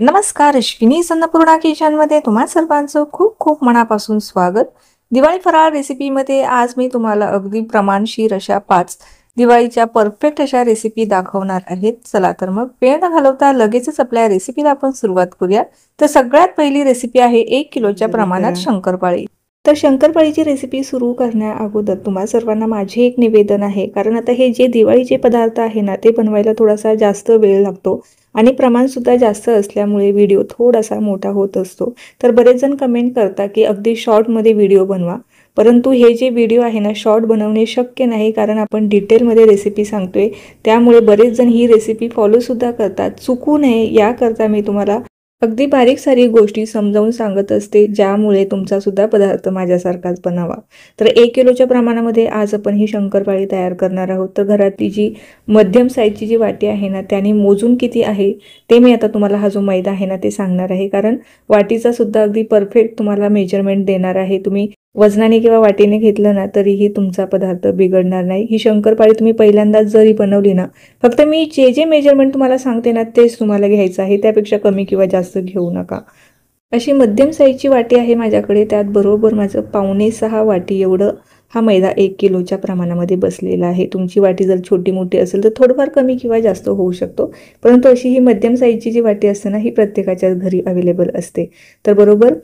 नमस्कार, अश्विनी अन्नपूर्णा किचनमध्ये तुम्हा सर्वांचं खूप खूप मनापासून स्वागत। दिवाळी फराळ रेसिपीमध्ये आज मी तुम्हाला अगदी प्रमाणशीर अशा 5 दिवाळीच्या परफेक्ट अशा रेसिपी दाखवणार आहे। चला तर मग वेळ न घालवता लगेचच आपल्या रेसिपीला आपण सुरुवात करूया। तर सगळ्यात पहिली रेसिपी आहे 1 किलोच्या प्रमाणात शंकरपाळी। तर शंकरपाळीची रेसिपी सुरू करण्या अगोदर तुम्हा सर्वांना माझे एक निवेदन आहे, कारण आता हे जे दिवाळीचे पदार्थ आहे ना ते बनवायला थोडासा जास्त वेळ लागतो आणि प्रमाण सुद्धा जास्त असल्यामुळे व्हिडिओ थोडासा मोठा होत असतो। तर बरेच जण कमेंट करता की अगदी शॉर्टमध्ये व्हिडिओ बनवा, परंतु हे जे व्हिडिओ आहे ना शॉर्ट बनवणे शक्य नाही, कारण आपण डिटेलमध्ये रेसिपी सांगतोय। त्यामुळे बरेच जण ही रेसिपी फॉलो सुद्धा करतात, चुकू नये याकरता मी तुम्हाला अगदी बारीक सारीक गोष्टी समजावून सांगत असते, ज्यामुळे तुमचा सुद्धा पदार्थ माझ्यासारखाच बनावा। तर 1 किलोच्या प्रमाणामध्ये आज आपण ही शंकरपाळी तयार करणार आहोत। तर घरातली जी मध्यम साईजची जी वाटी आहे ना त्याने मोजून किती आहे ते मी आता तुम्हाला हा जो मैदा आहे ना ते सांगणार आहे, कारण वाटीचा सुद्धा अगदी परफेक्ट तुम्हाला मेजरमेंट देणार आहे। तुम्ही वजनाने किंवा वाटीने घेतलं ना तरीही तुमचा पदार्थ बिघडणार नाही। ही शंकरपाळी तुम्ही पहिल्यांदाच जरी बनवली ना, फक्त मी जे जे मेजरमेंट तुम्हाला सांगते ना तेच तुम्हाला घ्यायचं आहे, त्यापेक्षा कमी किंवा जास्त घेऊ नका। अशी मध्यम साईजची वाटी आहे माझ्याकडे, त्यात बरोबर माझं 5.25 वाटी एवढं हा मैदा 1 किलोच्या प्रमाणामध्ये बसलेला आहे। तुमची वाटी जर छोटी मोठी असेल तर थोडंफार कमी किंवा जास्त होऊ शकतो, परंतु अशी ही मध्यम साईजची जी वाटी असते ना ही प्रत्येकाच्या घरी अवेलेबल असते। तर बरोबर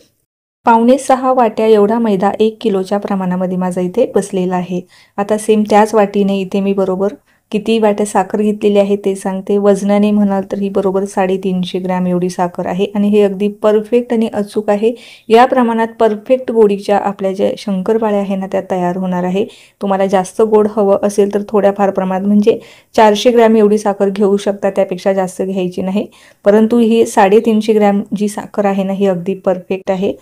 5.25 वाट्या एवढा मैदा 1 किलोच्या प्रमाणामध्ये माझा इथे बसलेला आहे। आता सेम त्याच वाटीने इथे मी बरोबर किती वाट्या साखर घेतलेली आहे ते सांगते। वजनाने म्हणाल तर ही बरोबर 350 ग्रॅम एवढी साखर आहे आणि हे अगदी परफेक्ट आणि अचूक आहे। या प्रमाणात परफेक्ट गोडीच्या आपल्या ज्या शंकरपाळ्या आहे ना त्या तयार होणार आहे। तुम्हाला जास्त गोड हवं असेल तर थोड्याफार प्रमाणात म्हणजे 400 ग्रॅम एवढी साखर घेऊ शकता, त्यापेक्षा जास्त घ्यायची नाही। परंतु ही 350 ग्रॅम जी साखर आहे ना ही अगदी परफेक्ट आहे।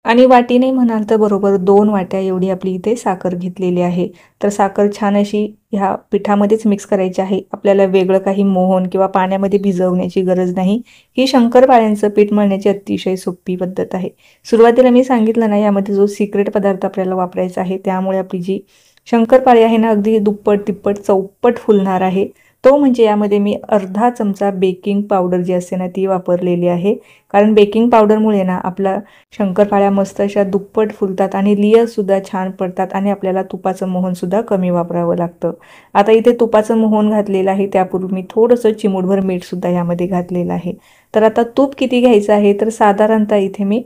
आणि वाटीने म्हणाल तर बरोबर 2 वाट्या एवढी आपली इथे साखर घेतलेली आहे। तर साखर छान अशी ह्या पिठामध्येच मिक्स करायची आहे, आपल्याला वेगळं काही मोहन किंवा पाण्यामध्ये भिजवण्याची गरज नाही। ही शंकरपाळ्यांचं पीठ मळण्याची अतिशय सोपी पद्धत आहे। सुरुवातीला मी सांगितलं ना यामध्ये जो सिक्रेट पदार्थ आपल्याला वापरायचा आहे, त्यामुळे आपली जी शंकरपाळी आहे ना अगदी दुप्पट तिप्पट चौपट फुलणार आहे। तो म्हणजे यामध्ये मी अर्धा चमचा बेकिंग पावडर जी असते ना ती वापरलेली आहे, कारण बेकिंग पावडरमुळे ना आपला शंकरपाळ्या मस्त अशा दुप्पट फुलतात आणि लेयर सुद्धा छान पडतात आणि आपल्याला तुपाचं मोहन सुद्धा कमी वापरावं लागतं। आता इथे तुपाचं मोहन घातलेलं आहे, त्यापूर्वी मी थोडंसं चिमूटभर मीठ सुद्धा यामध्ये घातलेलं आहे। तर आता तूप किती घ्यायचं आहे तर साधारणतः इथे मी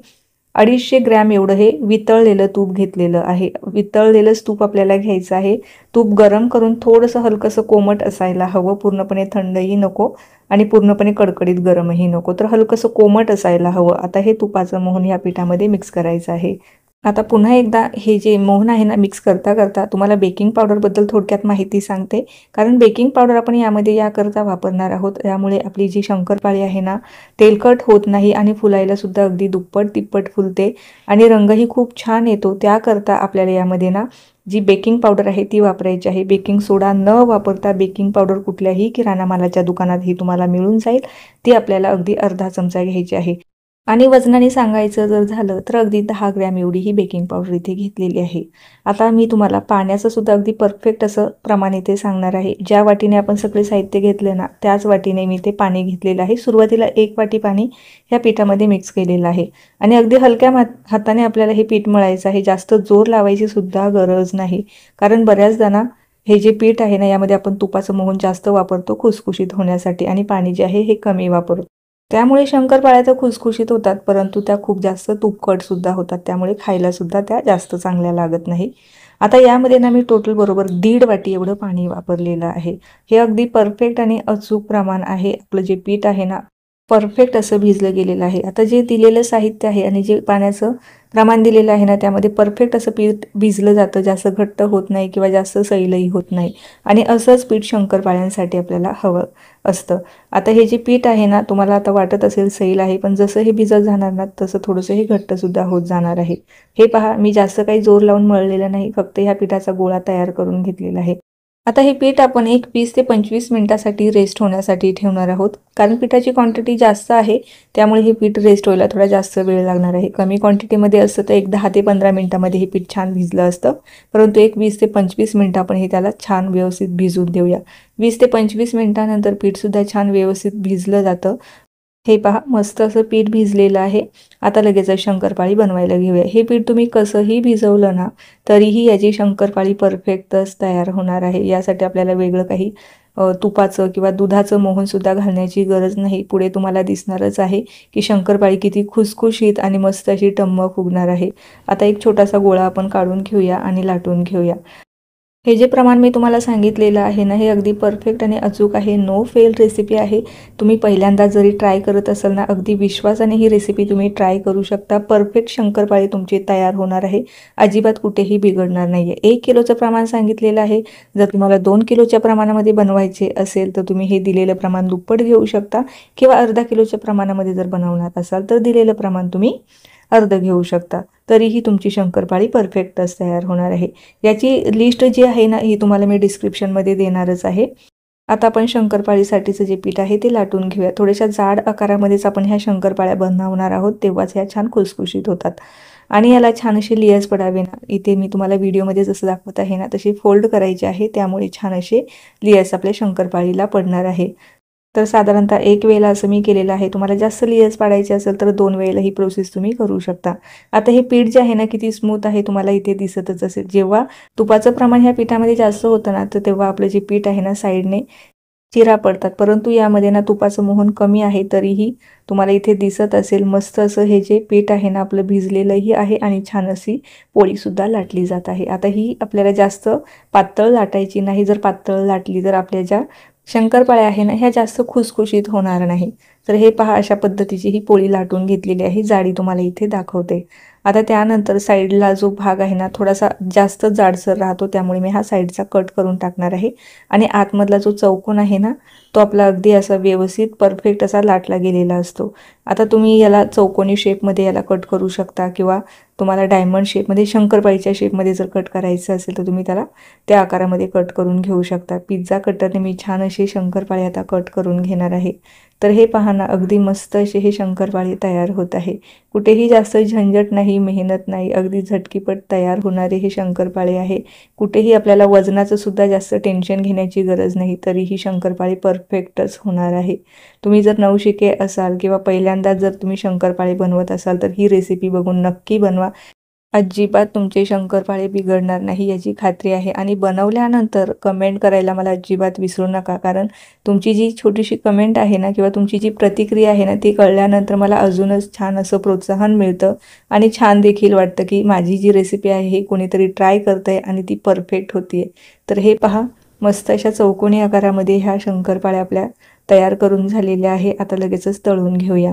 250 ग्रॅम एवढं हे वितळलेलं तूप घेतलेलं आहे। वितळलेलंच तूप आपल्याला घ्यायचं आहे। तूप गरम करून थोडंसं हलकंसं कोमट असायला हवं, पूर्णपणे थंडही नको आणि पूर्णपणे कडकडीत गरमही नको, तर हलकंसं कोमट असायला हवं। आता हे तुपाचं मोहन या पिठामध्ये मिक्स करायचं आहे। आता पुन्हा एकदा हे जे मोहन आहे ना मिक्स करता करता तुम्हाला बेकिंग पावडरबद्दल थोडक्यात माहिती सांगते, कारण बेकिंग पावडर आपण यामध्ये याकरता वापरणार आहोत, त्यामुळे आपली जी शंकरपाळी आहे ना तेलकट होत नाही आणि फुलायला सुद्धा अगदी दुप्पट तिप्पट फुलते आणि रंगही खूप छान येतो। त्याकरता आपल्याला यामध्ये ना जी बेकिंग पावडर आहे ती वापरायची आहे। बेकिंग सोडा न वापरता बेकिंग पावडर कुठल्याही किराणा मालाच्या दुकानात ही तुम्हाला मिळून जाईल, ती आपल्याला अगदी अर्धा चमचा घ्यायची आहे। आणि वजनाने सांगायचं जर झालं तर अगदी 10 ग्रॅम एवढी ही बेकिंग पावडर इथे घेतलेली आहे। आता मी तुम्हाला पाण्याचं सुद्धा अगदी परफेक्ट असं प्रमाण इथे सांगणार आहे। ज्या वाटीने आपण सगळे साहित्य घेतलं ना त्याच वाटीने मी ते पाणी घेतलेलं आहे। सुरुवातीला 1 वाटी पाणी ह्या पिठामध्ये मिक्स केलेलं आहे आणि अगदी हलक्या हाताने आपल्याला हे पीठ मळायचं आहे, जास्त जोर लावायची सुद्धा गरज नाही, कारण बऱ्याचदा ना हे जे पीठ आहे ना यामध्ये आपण तुपाचं मोहन जास्त वापरतो खुसखुशीत होण्यासाठी आणि पाणी जे आहे हे कमी वापरतो। त्यामुळे शंकरपाळ्या तर खुसखुशीत होतात, परंतु त्या खूप जास्त तुपकट सुद्धा होतात, त्यामुळे खायला सुद्धा त्या जास्त चांगल्या लागत नाही। आता यामध्ये ना मी टोटल बरोबर 1.5 वाटी एवढं पाणी वापरलेलं आहे। हे अगदी परफेक्ट आणि अचूक प्रमाण आहे। आपलं जे पीठ आहे ना परफेक्ट असं भिजलं गेलेलं आहे। आता जे दिलेलं साहित्य आहे आणि जे पाण्याचं प्रमाण दिलेलं आहे ना त्यामध्ये परफेक्ट असं पीठ भिजलं जातं, जास्त घट्ट होत नाही किंवा जास्त सैलही होत नाही आणि असंच पीठ शंकरपाळ्यांसाठी आपल्याला हवं असतं। आता हे जे पीठ आहे ना तुम्हाला आता वाटत असेल सैल आहे, पण जसं हे भिजत जाणार ना तसं थोडंसं हे घट्ट सुद्धा होत जाणार आहे। हे पहा, मी जास्त काही जोर लावून मळलेलं नाही, फक्त ह्या पिठाचा गोळा तयार करून घेतलेला आहे। आता हे पीठ आपण एक 20 ते 25 मिनिटासाठी रेस्ट होण्यासाठी ठेवणार आहोत, कारण पिठाची क्वांटिटी जास्त आहे, त्यामुळे हे पीठ रेस्ट व्हायला थोडा जास्त वेळ लागणार आहे। कमी क्वांटिटीमध्ये असतं तर एक 10 ते 15 मिनिटामध्ये हे पीठ छान भिजलं असतं, परंतु एक 20 ते 25 मिनिटं आपण हे त्याला छान व्यवस्थित भिजून देऊया। 20 ते 25 मिनिटानंतर पीठ सुद्धा छान व्यवस्थित भिजलं जातं हे पहा मस्त असं पीठ भिजलेलं आहे। आता लगेच शंकरपाळी बनवायला घेऊया। हे पीठ तुम्ही कसंही भिजवलं ना तरीही याची शंकरपाळी परफेक्टच तयार होणार आहे। यासाठी आपल्याला वेगळं काही तुपाचं किंवा दुधाचं मोहनसुद्धा घालण्याची गरज नाही। पुढे तुम्हाला दिसणारच आहे की शंकरपाळी किती खुसखुशीत आणि मस्त अशी टम्म फुगणार आहे। आता एक छोटासा गोळा आपण काढून घेऊया आणि लाटून घेऊया। हे जे प्रमाण मी तुम्हाला सांगितलेलं आहे ना, हे अगदी परफेक्ट आणि अचूक आहे। नो फेल रेसिपी आहे। तुम्ही पहिल्यांदा जरी ट्राय करत असाल ना, अगदी विश्वासाने ही रेसिपी तुम्ही ट्राय करू शकता। परफेक्ट शंकरपाळी तुमची तयार होणार आहे। अजिबात कुठेही बिघडणार नाही आहे। 1 किलोचं प्रमाण सांगितलेलं आहे। जर तुम्हाला 2 किलोच्या प्रमाणामध्ये बनवायचे असेल तर तुम्ही हे दिलेलं प्रमाण दुप्पट घेऊ शकता किंवा अर्धा किलोच्या प्रमाणामध्ये जर बनवणार असाल तर दिलेलं प्रमाण तुम्ही अर्ध घेऊ शकता। तरीही तुमची शंकरपाळी परफेक्टच तयार होणार आहे। याची लिस्ट जी आहे ना, ही तुम्हाला मी डिस्क्रिप्शनमध्ये देणारच आहे। आता आपण शंकरपाळीसाठीचं जे पीठ आहे ते लाटून घेऊया। थोड्याशा जाड आकारामध्येच आपण ह्या शंकरपाळ्या बनवणार आहोत, तेव्हाच ह्या छान खुसखुशीत होतात आणि याला छान असे लेयर्स पडावे ना। इथे मी तुम्हाला व्हिडिओमध्ये जसं दाखवत आहे ना तसे फोल्ड करायचे आहे, त्यामुळे छान असे लेयर्स आपल्या शंकरपाळीला पडणार आहे। तर साधारणतः 1 वेळेला असं मी केलेलं आहे। तुम्हाला जास्त लेयर्स पाडायचे असेल तर 2 वेळेला ही प्रोसेस तुम्ही करू शकता। आता हे पीठ जे आहे ना किती स्मूथ आहे तुम्हाला इथे दिसतच असेल। जेव्हा तुपाचं प्रमाण ह्या पिठामध्ये जास्त होतं ना तर तेव्हा आपलं जे पीठ आहे ना साईडने चिरा पडतात, परंतु यामध्ये ना तुपाचं मोहन कमी आहे तरीही तुम्हाला इथे दिसत असेल मस्त असं हे जे पीठ आहे ना आपलं भिजलेलंही आहे आणि छान अशी पोळीसुद्धा लाटली जात आहे। आता ही आपल्याला जास्त पातळ लाटायची नाही। जर पातळ लाटली तर आपल्या ज्या शंकरपाळ्या आहे ना ह्या जास्त खुसखुशीत होणार नाही। तर हे पहा अशा पद्धतीची ही पोळी लाटून घेतलेली आहे। जाडी तुम्हाला इथे दाखवते। आता त्यानंतर साईडला जो भाग आहे ना थोडासा जास्त जाडसर राहतो, त्यामुळे मी हा साईडचा कट करून टाकणार आहे आणि आतमधला जो चौकोन आहे ना तो आपला अगदी असा व्यवस्थित परफेक्ट असा लाटला गेलेला असतो। आता तुम्ही याला चौकोनी शेपमध्ये याला कट करू शकता किंवा तुम्हाला डायमंड शेपमध्ये शंकरपाळीच्या शेपमध्ये जर कट करायचं असेल तर तुम्ही त्याला त्या आकारामध्ये कट करून घेऊ शकता। पिझ्झा कटरने मी छान असे शंकरपाळी आता कट करून घेणार आहे। तर हे पहा ना अगदी मस्त असे हे शंकरपाळी तयार होत आहे। कुठेही जास्त झंझट नाही, मेहनत नाही, अगदी झटकीपट तयार होणारे हे शंकरपाळे आहे। कुठेही आपल्याला वजनाचं सुद्धा जास्त टेन्शन घेण्याची गरज नाही, तरीही शंकरपाळी परफेक्टच होणार आहे। तुम्ही जर नवशिके असाल किंवा पहिल्यांदा जर तुम्ही शंकरपाळे बनवत असाल तर ही रेसिपी बघून नक्की बनवा। अजिबात तुमचे शंकरपाळे बिघडणार नाही याची खात्री आहे। आणि बनवल्यानंतर कमेंट करायला मला अजिबात विसरू नका, कारण तुमची जी छोटीशी कमेंट आहे ना किंवा तुमची जी प्रतिक्रिया आहे ना ती कळल्यानंतर मला अजूनच छान असं प्रोत्साहन मिळतं आणि छान देखील वाटतं की माझी जी रेसिपी आहे ही कोणीतरी ट्राय करतंय आणि ती परफेक्ट होतीये। तर हे पहा मस्त अशा चौकोनी आकारामध्ये ह्या शंकरपाळ्या आपल्या तयार करून झालेल्या आहे। आता लगेचच तळून घेऊया।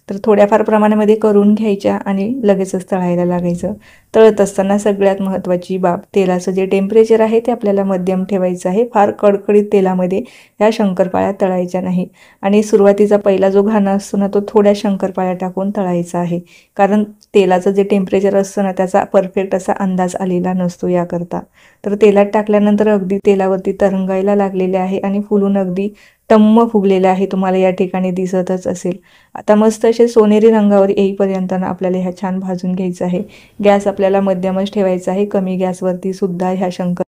तर थोड्याफार प्रमाणामध्ये करून घ्यायच्या आणि लगेचच तळायला लागायचं। तळत असताना सगळ्यात महत्त्वाची बाब तेलाचं जे टेम्परेचर आहे ते आपल्याला मध्यम ठेवायचं आहे। फार कडकडीत तेलामध्ये ह्या शंकरपाळ्या तळायच्या नाही आणि सुरुवातीचा पहिला जो घाणा असतो ना तो थोड्या शंकरपाळ्या टाकून तळायचा आहे, कारण तेलाचं जे टेम्परेचर असतं ना त्याचा परफेक्ट असा अंदाज आलेला नसतो याकरता। तर तेलात टाकल्यानंतर अगदी तेलावरती तरंगायला लागलेले आहे आणि फुलून अगदी टम्म फुगलेले आहे, तुम्हाला या ठिकाणी दिसतच असेल। आता मस्त असे सोनेरी रंगावर येईपर्यंत ना आपल्याला ह्या छान भाजून घ्यायचं आहे। गॅस आपल्याला मध्यमच ठेवायचा आहे, कमी गॅसवरती सुद्धा ह्या शंकर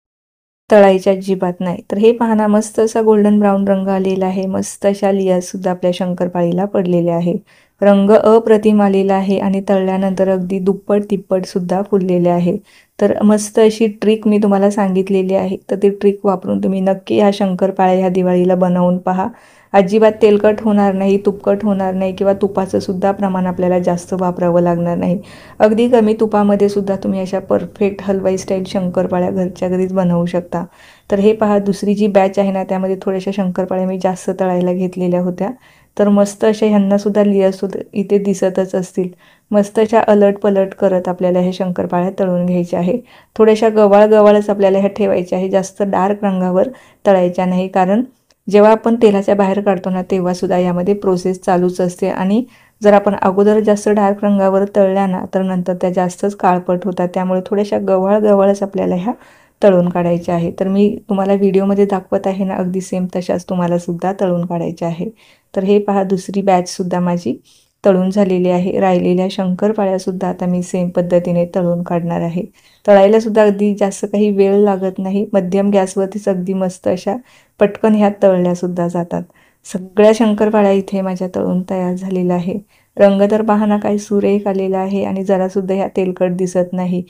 तळायच्या अजिबात नाही। तर हे पाहना मस्त असा गोल्डन ब्राऊन रंग आलेला आहे। मस्त अशा लेयर्स सुद्धा आपल्या शंकरपाळीला पडलेले आहे। रंग अप्रतिम आलेला आहे आणि तळल्यानंतर अगदी दुप्पट तिप्पट सुद्धा फुललेले आहे। तर मस्त अशी ट्रिक मी तुम्हाला सांगितलेली आहे, तर ती ट्रिक वापरून तुम्ही नक्की ह्या शंकरपाळ्या ह्या दिवाळीला बनवून पहा। अजिबात तेलकट होणार नाही, तुपकट होणार नाही किंवा तुपाचं सुद्धा प्रमाण आपल्याला जास्त वापरावं लागणार नाही। अगदी कमी तुपामध्ये सुद्धा तुम्ही अशा परफेक्ट हलवाई स्टाईल शंकरपाळ्या घरच्या घरीच बनवू शकता। तर हे पहा दुसरी जी बॅच आहे ना त्यामध्ये थोड्याशा शंकरपाळ्या मी जास्त तळायला घेतलेल्या होत्या। तर मस्त अशा ह्यांना सुद्धा लेयर्स इथे दिसतच असतील। मस्त अशा अलट पलट करत आपल्याला हे शंकरपाळ्या तळून घ्यायचे आहे। थोड्याशा गवाळच आपल्याला ह्या ठेवायच्या आहे, जास्त डार्क रंगावर तळायच्या नाही, कारण जेव्हा आपण तेलाच्या बाहेर काढतो ना तेव्हा सुद्धा यामध्ये प्रोसेस चालूच असते आणि जर आपण अगोदर जास्त डार्क रंगावर तळल्या ना तर नंतर त्या जास्तच काळपट होतात। त्यामुळे थोड्याशा गवाळच आपल्याला ह्या तळून काढायच्या आहे। तर मी तुम्हाला व्हिडिओमध्ये दाखवत आहे ना अगदी सेम तशाच तुम्हाला सुद्धा तळून काढायच्या आहे। तर हे पहा दुसरी बॅच सुद्धा माझी तळून झालेली आहे। राहिलेल्या शंकरपाळ्या सुद्धा आता मी सेम पद्धतीने तळून काढणार आहे। तळायला सुद्धा अगदी जास्त काही वेळ लागत नाही, मध्यम गॅसवरतीच अगदी मस्त अशा पटकन ह्या तळल्या सुद्धा जातात। सगळ्या शंकरपाळ्या इथे माझ्या तळून तयार झालेल्या आहे. रंग तर पाहना काही सुरेख आलेला आहे आणि जरासुद्धा ह्या तेलकट दिसत नाही.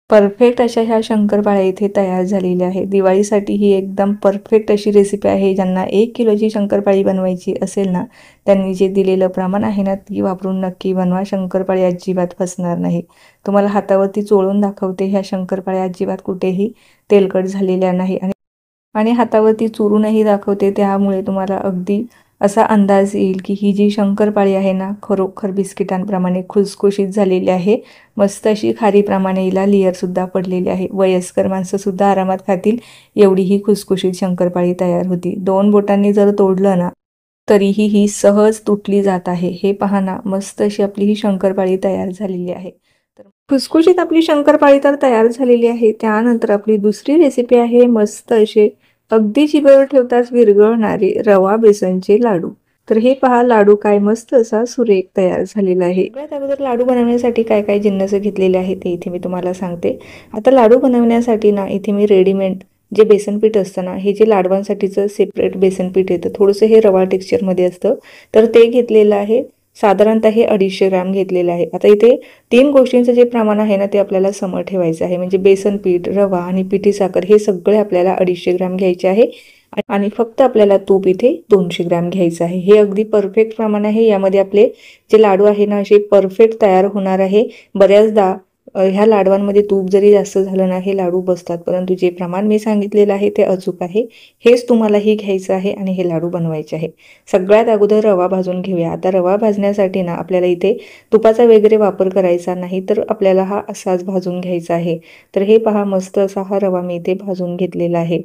परफेक्ट अशा ह्या शंकरपाळ्या इथे तयार झालेल्या आहे. दिवाळीसाठी ही एकदम परफेक्ट अशी रेसिपी आहे. ज्यांना 1 किलोची शंकरपाळी बनवायची असेल ना, त्यांनी जे दिलेलं प्रमाण आहे ना, ती वापरून नक्की बनवा. शंकरपाळी अजिबात फसणार नाही. तुम्हाला हातावरती चोळून दाखवते, ह्या शंकरपाळ्या अजिबात कुठेही तेलकट झालेल्या नाही आणि हातावरती चुरूनही दाखवते. त्यामुळे तुम्हाला अगदी असा अंदाज येईल की ही जी शंकरपाळी आहे ना, खरोखर बिस्किटांप्रमाणे खुसखुशीत झालेली आहे. मस्त अशी खारीप्रमाणे हिला लेअरसुद्धा पडलेली आहे. वयस्कर माणसंसुद्धा आरामात खातील एवढी ही खुसखुशीत शंकरपाळी तयार होती. 2 बोटांनी जर तोडलं ना, तरीही ही सहज तुटली जात आहे. हे पहा ना, मस्त अशी आपली ही शंकरपाळी तयार झालेली आहे. तर खुसखुशीत आपली शंकरपाळी तर तयार झालेली आहे. त्यानंतर आपली दुसरी रेसिपी आहे मस्त असे अगदी जिभेवर ठेवताच विरघळणारे रवा बेसनचे लाडू. तर हे पहा, लाडू काय मस्त असा सुरेख तयार झालेला आहे. सगळ्यात अगोदर लाडू बनवण्यासाठी काय काय जिन्नस घेतलेले आहे ते इथे मी तुम्हाला सांगते. आता लाडू बनवण्यासाठी ना, इथे मी रेडीमेड जे बेसन पीठ असतं ना, हे जे लाडवांसाठीचं सेपरेट बेसन पीठ येतं, थोडंसं हे रवा टेक्स्चरमध्ये असतं, तर ते घेतलेलं आहे. साधारणतः हे 250 ग्रॅम घेतलेलं आहे. आता इथे 3 गोष्टींचं जे प्रमाण आहे ना, ते आपल्याला सम ठेवायचं आहे. म्हणजे बेसन पीठ, रवा आणि पिठी साखर हे सगळे आपल्याला 250 ग्रॅम घ्यायचे आहे आणि फक्त आपल्याला तूप इथे 200 ग्रॅम घ्यायचं आहे. हे अगदी परफेक्ट प्रमाण आहे. यामध्ये आपले जे लाडू आहे ना, असे परफेक्ट तयार होणार आहे. बऱ्याचदा ह्या लाडवांमध्ये तूप जरी जास्त झालं ना, हे लाडू बसतात, परंतु जे प्रमाण मी सांगितलेलं आहे ते अचूक आहे. हेच तुम्हालाही घ्यायचं आहे आणि हे लाडू बनवायचे आहे. सगळ्यात अगोदर रवा भाजून घेऊया. आता रवा भाजण्यासाठी ना, आपल्याला इथे तुपाचा वगैरे वापर करायचा नाही, तर आपल्याला हा असाच भाजून घ्यायचा आहे. तर हे पहा, मस्त असा हा रवा मी इथे भाजून घेतलेला आहे.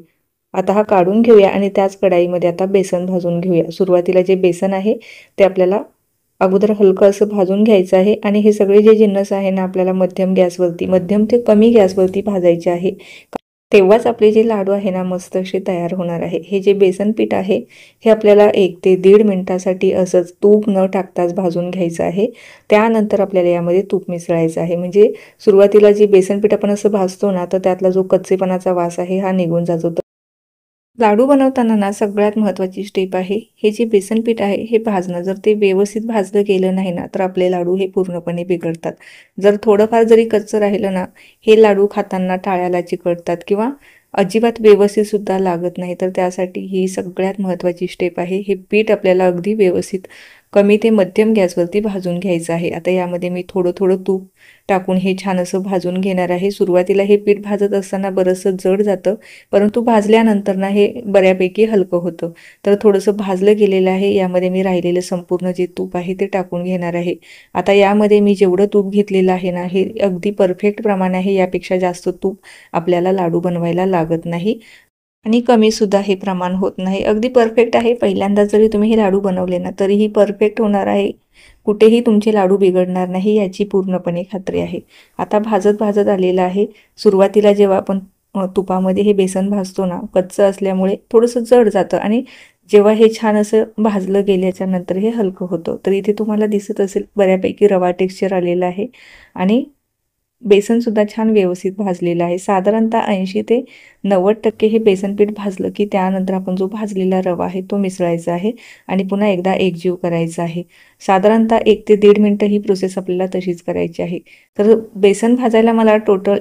आता हा काढून घेऊया आणि त्याच कढाईमध्ये आता बेसन भाजून घेऊया. सुरुवातीला जे बेसन आहे ते आपल्याला अगोदर हलकं असं भाजून घ्यायचं आहे आणि हे सगळे जे जिन्नस आहे ना, आपल्याला मध्यम ते कमी गॅसवरती भाजायचे आहे. तेव्हाच आपले जे लाडू आहे ना, मस्त असे तयार होणार आहे. हे जे बेसन पीठ आहे हे आपल्याला 1 ते 1.5 मिनिटासाठी असंच तूप न टाकताच भाजून घ्यायचं आहे. त्यानंतर आपल्याला यामध्ये तूप मिसळायचं आहे. म्हणजे सुरुवातीला जे बेसन पीठ आपण असं भाजतो ना, तर त्यातला जो कच्चेपणाचा वास आहे हा निघून जातो. लाडू बनवताना ना, सगळ्यात महत्त्वाची स्टेप आहे हे जे बेसन पीठ आहे हे भाजणं. जर ते व्यवस्थित भाजलं गेलं नाही ना, तर आपले लाडू हे पूर्णपणे बिघडतात. जर थोडंफार जरी कच्चं राहिलं ना, हे लाडू खाताना टाळ्याला चिकटतात किंवा अजिबात व्यवस्थित सुद्धा लागत नाही. तर त्यासाठी ही सगळ्यात महत्त्वाची स्टेप आहे. हे पीठ आपल्याला अगदी व्यवस्थित कमी ते मध्यम गॅसवरती भाजून घ्यायचं आहे. आता यामध्ये मी थोडं थोडं तूप टाकून हे छान असं भाजून घेणार आहे. सुरुवातीला हे पीठ भाजत असताना बरंचसं जड जातं, परंतु भाजल्यानंतर ना हे बऱ्यापैकी हलकं होतं. तर थोडंसं भाजलं गेलेलं आहे. यामध्ये मी राहिलेलं संपूर्ण जे तूप आहे ते टाकून घेणार आहे. आता यामध्ये मी जेवढं तूप घेतलेलं आहे ना, हे अगदी परफेक्ट प्रमाण आहे. यापेक्षा जास्त तूप आपल्याला लाडू बनवायला लागत नाही आणि कमीसुद्धा हे प्रमाण होत नाही. अगदी परफेक्ट आहे. पहिल्यांदा जरी तुम्ही हे लाडू बनवले ना, तरीही परफेक्ट होणार आहे. कुठेही तुमचे लाडू बिघडणार नाही याची पूर्णपणे खात्री आहे. आता भाजत भाजत आलेलं आहे. सुरुवातीला जेव्हा आपण तुपामध्ये हे बेसन भाजतो ना, कच्चं असल्यामुळे थोडंसं जड जातं आणि जेव्हा हे छान असं भाजलं गेल्याच्या नंतर हे हलकं होतं. तर इथे तुम्हाला दिसत असेल बऱ्यापैकी रवा टेक्स्चर आलेलं आहे आणि बेसनसुद्धा छान व्यवस्थित भाजलेलं आहे. साधारणतः 80 ते 90% हे बेसन पीठ भाजलं की त्यानंतर आपण जो भाजलेला रवा आहे तो मिसळायचा आहे आणि पुन्हा एकदा एकजीव करायचा आहे. साधारणतः 1 ते 1.5 मिनिटं ही प्रोसेस आपल्याला तशीच करायची आहे. तर बेसन भाजायला मला टोटल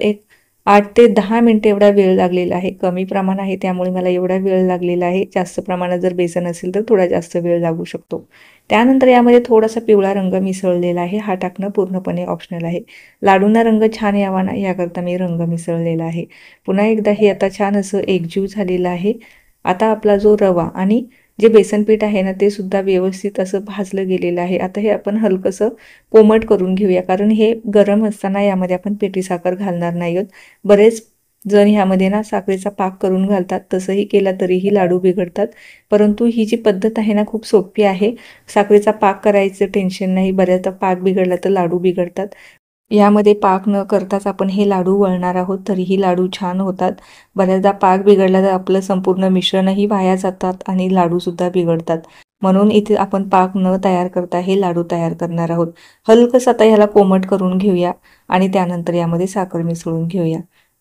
8 ते 10 मिनिटं एवढा वेळ लागलेला आहे. कमी प्रमाण आहे त्यामुळे मला एवढा वेळ लागलेला आहे. जास्त प्रमाणात जर बेसन असेल तर थोडा जास्त वेळ लागू शकतो. त्यानंतर यामध्ये थोडासा पिवळा रंग मिसळलेला आहे. हा टाकणं पूर्णपणे ऑप्शनल आहे. लाडूंना रंग छान यावा ना याकरता मी रंग मिसळलेला आहे. पुन्हा एकदा हे आता छान असं एकजीव झालेलं आहे. आता आपला जो रवा आणि जे बेसन पीठ आहे ना, ते सुद्धा व्यवस्थित असं भाजलं गेलेलं आहे. आता हे आपण हलकंसं कोमट करून घेऊया, कारण हे गरम असताना यामध्ये आपण पिठी साखर घालणार नाही आहोत. बरेच जण ह्यामध्ये ना साखरेचा पाक करून घालतात. तसंही केला तरीही लाडू बिघडतात, परंतु ही जी पद्धत आहे ना खूप सोपी आहे. साखरेचा पाक करायचं टेन्शन नाही. बऱ्याचदा पाक बिघडला तर लाडू बिघडतात. यामध्ये पाक न करताच आपण हे लाडू वळणार आहोत, तरीही लाडू छान होतात. बऱ्याचदा पाक बिघडला तर आपलं संपूर्ण मिश्रणही वाया जातात आणि लाडूसुद्धा बिघडतात. म्हणून इथे आपण पाक न तयार करता हे लाडू तयार करणार आहोत. हलकंसं आता ह्याला कोमट करून घेऊया आणि त्यानंतर यामध्ये साखर मिसळून घेऊया.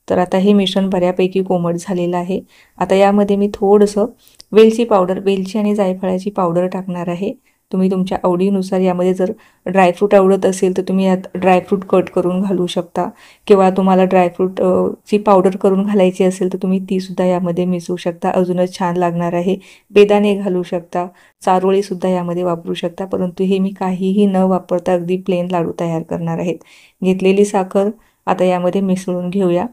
तर आता हे मिश्रण बऱ्यापैकी कोमट झालेलं आहे. आता यामध्ये मी थोडंसं वेलची पावडर, वेलची आणि जायफळाची पावडर टाकणार आहे। तुम्ही तुमच्या आवडीनुसार यामध्ये जर ड्रायफ्रूट आवडत असेल तर तुम्ही यात ड्रायफ्रूट कट करून घालू शकता, किंवा तुम्हाला ड्रायफ्रूट ची पावडर करून घालायची असेल तर तुम्ही ती सुद्धा यामध्ये मिसळू शकता, अजूनच छान लागणार आहे। बेदाणे घालू शकता, चारोळी सुद्धा यामध्ये वापरू शकता, परंतु हे मी काहीही न वापरता अगदी प्लेन लाडू तयार करणार आहेत। घेतलेली साखर आता यामध्ये मिसळून घेऊया।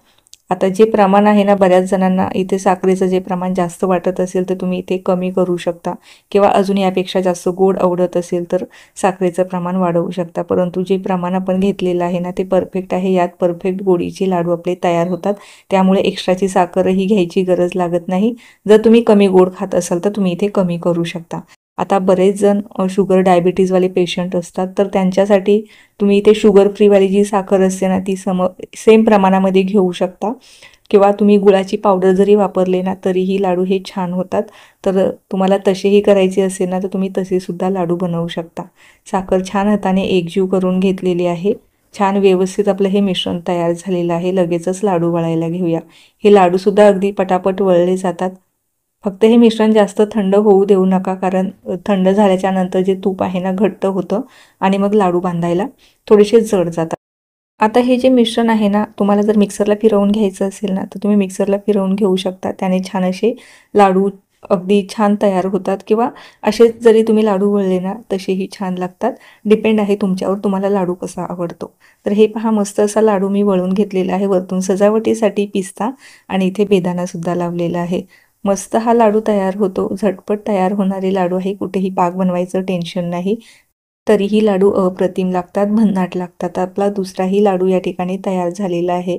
आता जे प्रमाण आहे ना, बऱ्याच जणांना इथे साखरेचं जे प्रमाण जास्त वाटत असेल तर तुम्ही इथे कमी करू शकता, किंवा अजून यापेक्षा जास्त गोड आवडत असेल तर साखरेचं प्रमाण वाढवू शकता, परंतु जे प्रमाण आपण घेतलेलं आहे ना ते परफेक्ट आहे। यात परफेक्ट गोडीचे लाडू आपले तयार होतात, त्यामुळे एक्स्ट्राची साखरही घ्यायची गरज लागत नाही। जर तुम्ही कमी गोड खात असाल तर तुम्ही इथे कमी करू शकता। आता बरेच जण शुगर डायबिटीजवाले पेशंट असतात, तर त्यांच्यासाठी तुम्ही इथे शुगर फ्रीवाली जी साखर असते ना ती सेम प्रमाणामध्ये घेऊ शकता, किंवा तुम्ही गुळाची पावडर जरी वापरले ना तरीही लाडू हे छान होतात। तर तुम्हाला तसेही करायचे असेल ना तर तुम्ही तसे सुद्धा लाडू बनवू शकता। साखर छान हाताने एकजीव करून घेतलेली आहे। छान व्यवस्थित आपलं हे मिश्रण तयार झालेलं आहे। लगेचच लाडू वळायला घेऊया। हे लाडू सुद्धा अगदी पटापट वळले जातात। फक्त हे मिश्रण जास्त थंड होऊ देऊ नका, कारण थंड झाल्याच्या नंतर जे तूप आहे ना घट्ट होतं आणि मग लाडू बांधायला थोडेसे जड जातात। आता हे जे मिश्रण आहे ना, तुम्हाला जर मिक्सरला फिरवून घ्यायचं असेल ना तर तुम्ही मिक्सरला फिरवून घेऊ शकता, त्याने छान असे लाडू अगदी छान तयार होतात, किंवा असेच जरी तुम्ही लाडू वळले ना तसेही छान लागतात। डिपेंड आहे तुमच्यावर, तुम्हाला लाडू कसा आवडतो। तर हे पहा, मस्त असा लाडू मी वळून घेतलेला आहे। वरतून सजावटीसाठी पिस्ता आणि इथे बेदाणा सुद्धा लावलेला आहे। मस्त हा लाडू तयार होतो, झटपट तयार होणारे लाडू आहे, कुठेही पाक बनवायचं टेन्शन नाही। तरीही लाडू अप्रतिम लागतात, भन्नाट लागतात। आपला दुसराही लाडू या ठिकाणी तयार झालेला आहे।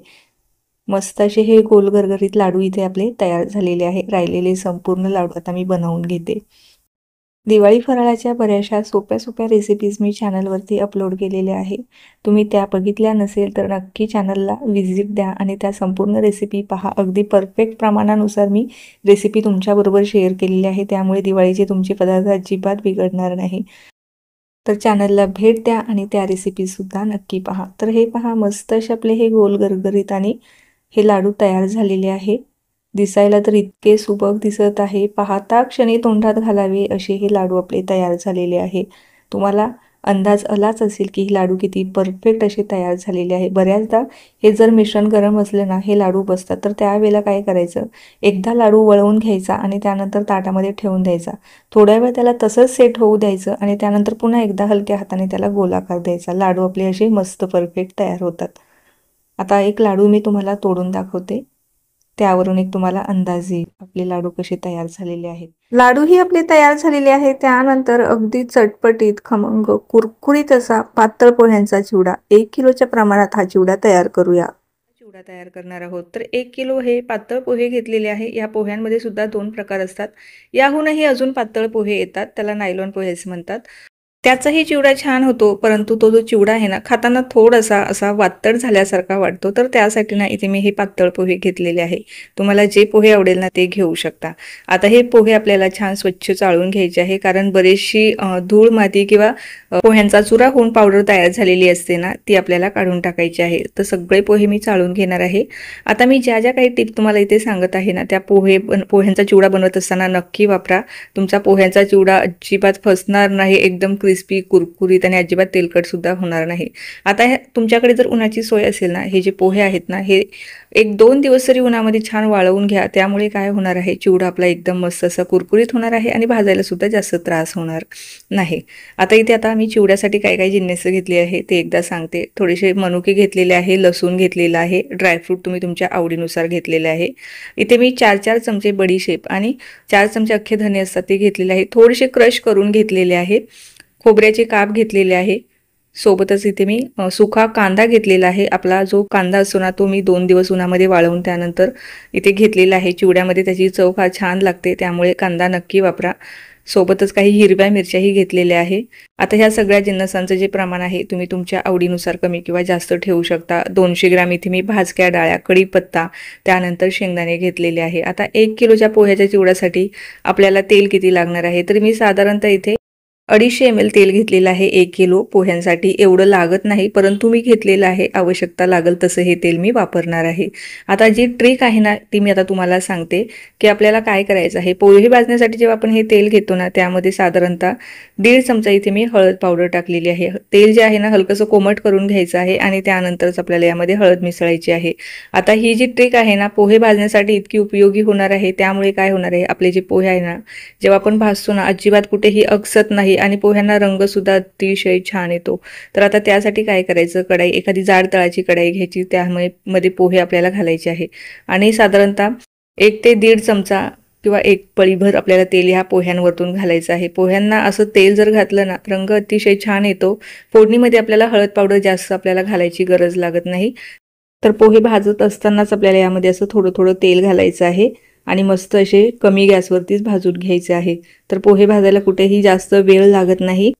मस्त असे हे गोल गरगरीत लाडू इथे आपले तयार झालेले आहे। राहिलेले संपूर्ण लाडू आता मी बनवून घेते। दिवाळी फराळाच्या बऱ्याचशा सोप्या सोप्या रेसिपीज मी चॅनलवरती अपलोड केलेल्या आहे। तुम्ही त्या बघितल्या नसेल तर नक्की चॅनलला व्हिजिट द्या आणि त्या संपूर्ण रेसिपी पहा। अगदी परफेक्ट प्रमाणानुसार मी रेसिपी तुमच्याबरोबर शेअर केलेली आहे, त्यामुळे दिवाळीचे तुमचे पदार्थ अजिबात बिघडणार नाही। तर चॅनलला भेट द्या आणि त्या रेसिपीसुद्धा नक्की पहा। तर हे पहा, मस्त असे आपले हे गोल गरगरीत आणि हे लाडू तयार झालेले आहे। दिसायला तर इतके सुबक दिसत आहे, पाहता क्षणी तोंडात घालावे असे हे लाडू आपले तयार झालेले आहे। तुम्हाला अंदाज आलाच असेल की हे लाडू किती परफेक्ट असे तयार झालेले आहे। बऱ्याचदा हे जर मिश्रण गरम असलं ना हे लाडू बसतात, तर त्यावेळेला काय करायचं, एकदा लाडू वळवून घ्यायचा आणि त्यानंतर ताटामध्ये ठेवून द्यायचा, थोड्या वेळ त्याला तसंच सेट होऊ द्यायचं आणि त्यानंतर पुन्हा एकदा हलक्या हाताने त्याला गोलाकार द्यायचा। लाडू आपले असे मस्त परफेक्ट तयार होतात। आता एक लाडू मी तुम्हाला तोडून दाखवते, त्यावरून एक तुम्हाला अंदाज येईल आपले लाडू कसे तयार झालेले आहेत। लाडू ही आपले तयार झालेले आहे। त्यानंतर अगदी चटपटीत खमंग कुरकुरीत असा पातळ पोह्यांचा चिवडा, 1 किलोच्या प्रमाणात हा चिवडा तयार करूया। चिवडा तयार करणार आहोत, तर 1 किलो हे पातळ पोहे घेतलेले आहे। या पोह्यांमध्ये सुद्धा 2 प्रकार असतात, याहूनही अजून पातळ पोहे येतात, त्याला नायलॉन पोहे असे म्हणतात। त्याचाही चिवडा छान होतो, परंतु तो जो चिवडा आहे ना खाताना थोडासा असा वातड झाल्यासारखा वाटतो, तर त्यासाठी ना इथे मी हे पातळ पोहे घेतलेले आहे। तुम्हाला जे पोहे आवडेल ना ते घेऊ शकता। आता हे पोहे आपल्याला छान स्वच्छ चाळून घ्यायचे आहे, कारण बरीचशी धूळ माती किंवा पोह्यांचा चुरा होऊन पावडर तयार झालेली असते ना ती आपल्याला काढून टाकायची आहे। तर सगळे पोहे मी चाळून घेणार आहे। आता मी ज्या ज्या काही टिप तुम्हाला इथे सांगत आहे ना त्या पोह्यांचा चिवडा बनवत असताना नक्की वापरा। तुमचा पोह्यांचा चिवडा अजिबात फसणार नाही, एकदम क्रिस्पी कुरकुरीत आणि अजिबात तेलकट सुद्धा होणार नाही। आता तुमच्याकडे जर उन्हाची सोय असेल ना, हे जे पोहे आहेत ना हे 1-2 दिवस तरी उन्हामध्ये छान वाळवून घ्या, त्यामुळे काय होणार आहे, चिवडा आपला एकदम मस्त असा कुरकुरीत होणार आहे आणि भाजायला सुद्धा जास्त त्रास होणार नाही। आता मी चिवड्यासाठी काय काय जिन्नस घेतले आहे ते एकदा सांगते। थोडेसे मनुके घेतलेले आहे, लसूण घेतलेला आहे, ड्रायफ्रूट तुम्ही तुमच्या आवडीनुसार घेतलेले आहे। इथे मी 4-4 चमचे बडीशेप आणि 4 चमचे अख्खे धने असतात ते घेतलेले आहे, थोडेसे क्रश करून घेतलेले आहे। खोबऱ्याचे काप घेतलेले आहे, सोबतच इथे मी सुका कांदा घेतलेला आहे। आपला जो कांदा असतो ना तो मी 2 दिवस उन्हामध्ये वाळवून त्यानंतर इथे घेतलेला आहे। चिवड्यामध्ये त्याची चव फार छान लागते, त्यामुळे कांदा नक्की वापरा। सोबतच काही हिरव्या मिरच्याही घेतलेल्या आहे। आता ह्या सगळ्या जिन्नसांचं जे प्रमाण आहे तुम्ही तुमच्या आवडीनुसार कमी किंवा जास्त ठेवू शकता। 200 ग्रॅम इथे मी भाजक्या डाळ्या, कढीपत्ता, त्यानंतर शेंगदाणे घेतलेले आहे। आता 1 किलोच्या पोह्याच्या चिवड्यासाठी आपल्याला तेल किती लागणार आहे, तर मी साधारणतः इथे 250 ml तेल घेतलेलं आहे 1 किलो पोह्यांसाठी. एवढं लागत नाही, परंतु मी घेतलेलं आहे, आवश्यकता लागेल तसं हे तेल मी वापरणार आहे. आता जी ट्रिक आहे ना ती मी आता तुम्हाला सांगते की आपल्याला काय करायचं आहे. पोहे भाजण्यासाठी जेव्हा आपण हे तेल घेतो ना त्यामध्ये साधारणतः 1.5 चमचा इथे मी हळद पावडर टाकलेली आहे. तेल जे आहे ना हलकंसं कोमट करून घ्यायचं आहे आणि त्यानंतरच आपल्याला यामध्ये हळद मिसळायची आहे. आता ही जी ट्रिक आहे ना पोहे भाजण्यासाठी इतकी उपयोगी होणार आहे. त्यामुळे काय होणार आहे, आपले जे पोहे आहे ना जेव्हा आपण भाजतो ना अजिबात कुठेही अकसत नाही आणि पोह्यांना रंग सुद्धा अतिशय छान येतो. तर आता त्यासाठी काय करायचं, कढाई, एखादी जाड तळाची कढाई घ्यायची, त्यामध्ये पोहे आपल्याला घालायचे आहे आणि साधारणतः 1 ते 1.5 चमचा किंवा 1 पळीभर आपल्याला तेल ह्या पोह्यांवरतून घालायचं आहे. पोह्यांना असं तेल जर घातलं ना रंग अतिशय छान येतो. फोडणीमध्ये आपल्याला हळद पावडर जास्त आपल्याला घालायची गरज लागत नाही. तर पोहे भाजत असतानाच आपल्याला यामध्ये असं थोडं थोडं तेल घालायचं आहे आणि मस्त असे कमी गॅसवरतीच भाजून घ्यायचे आहे. तर पोहे भाजायला कुठेही जास्त वेळ लागत नाही.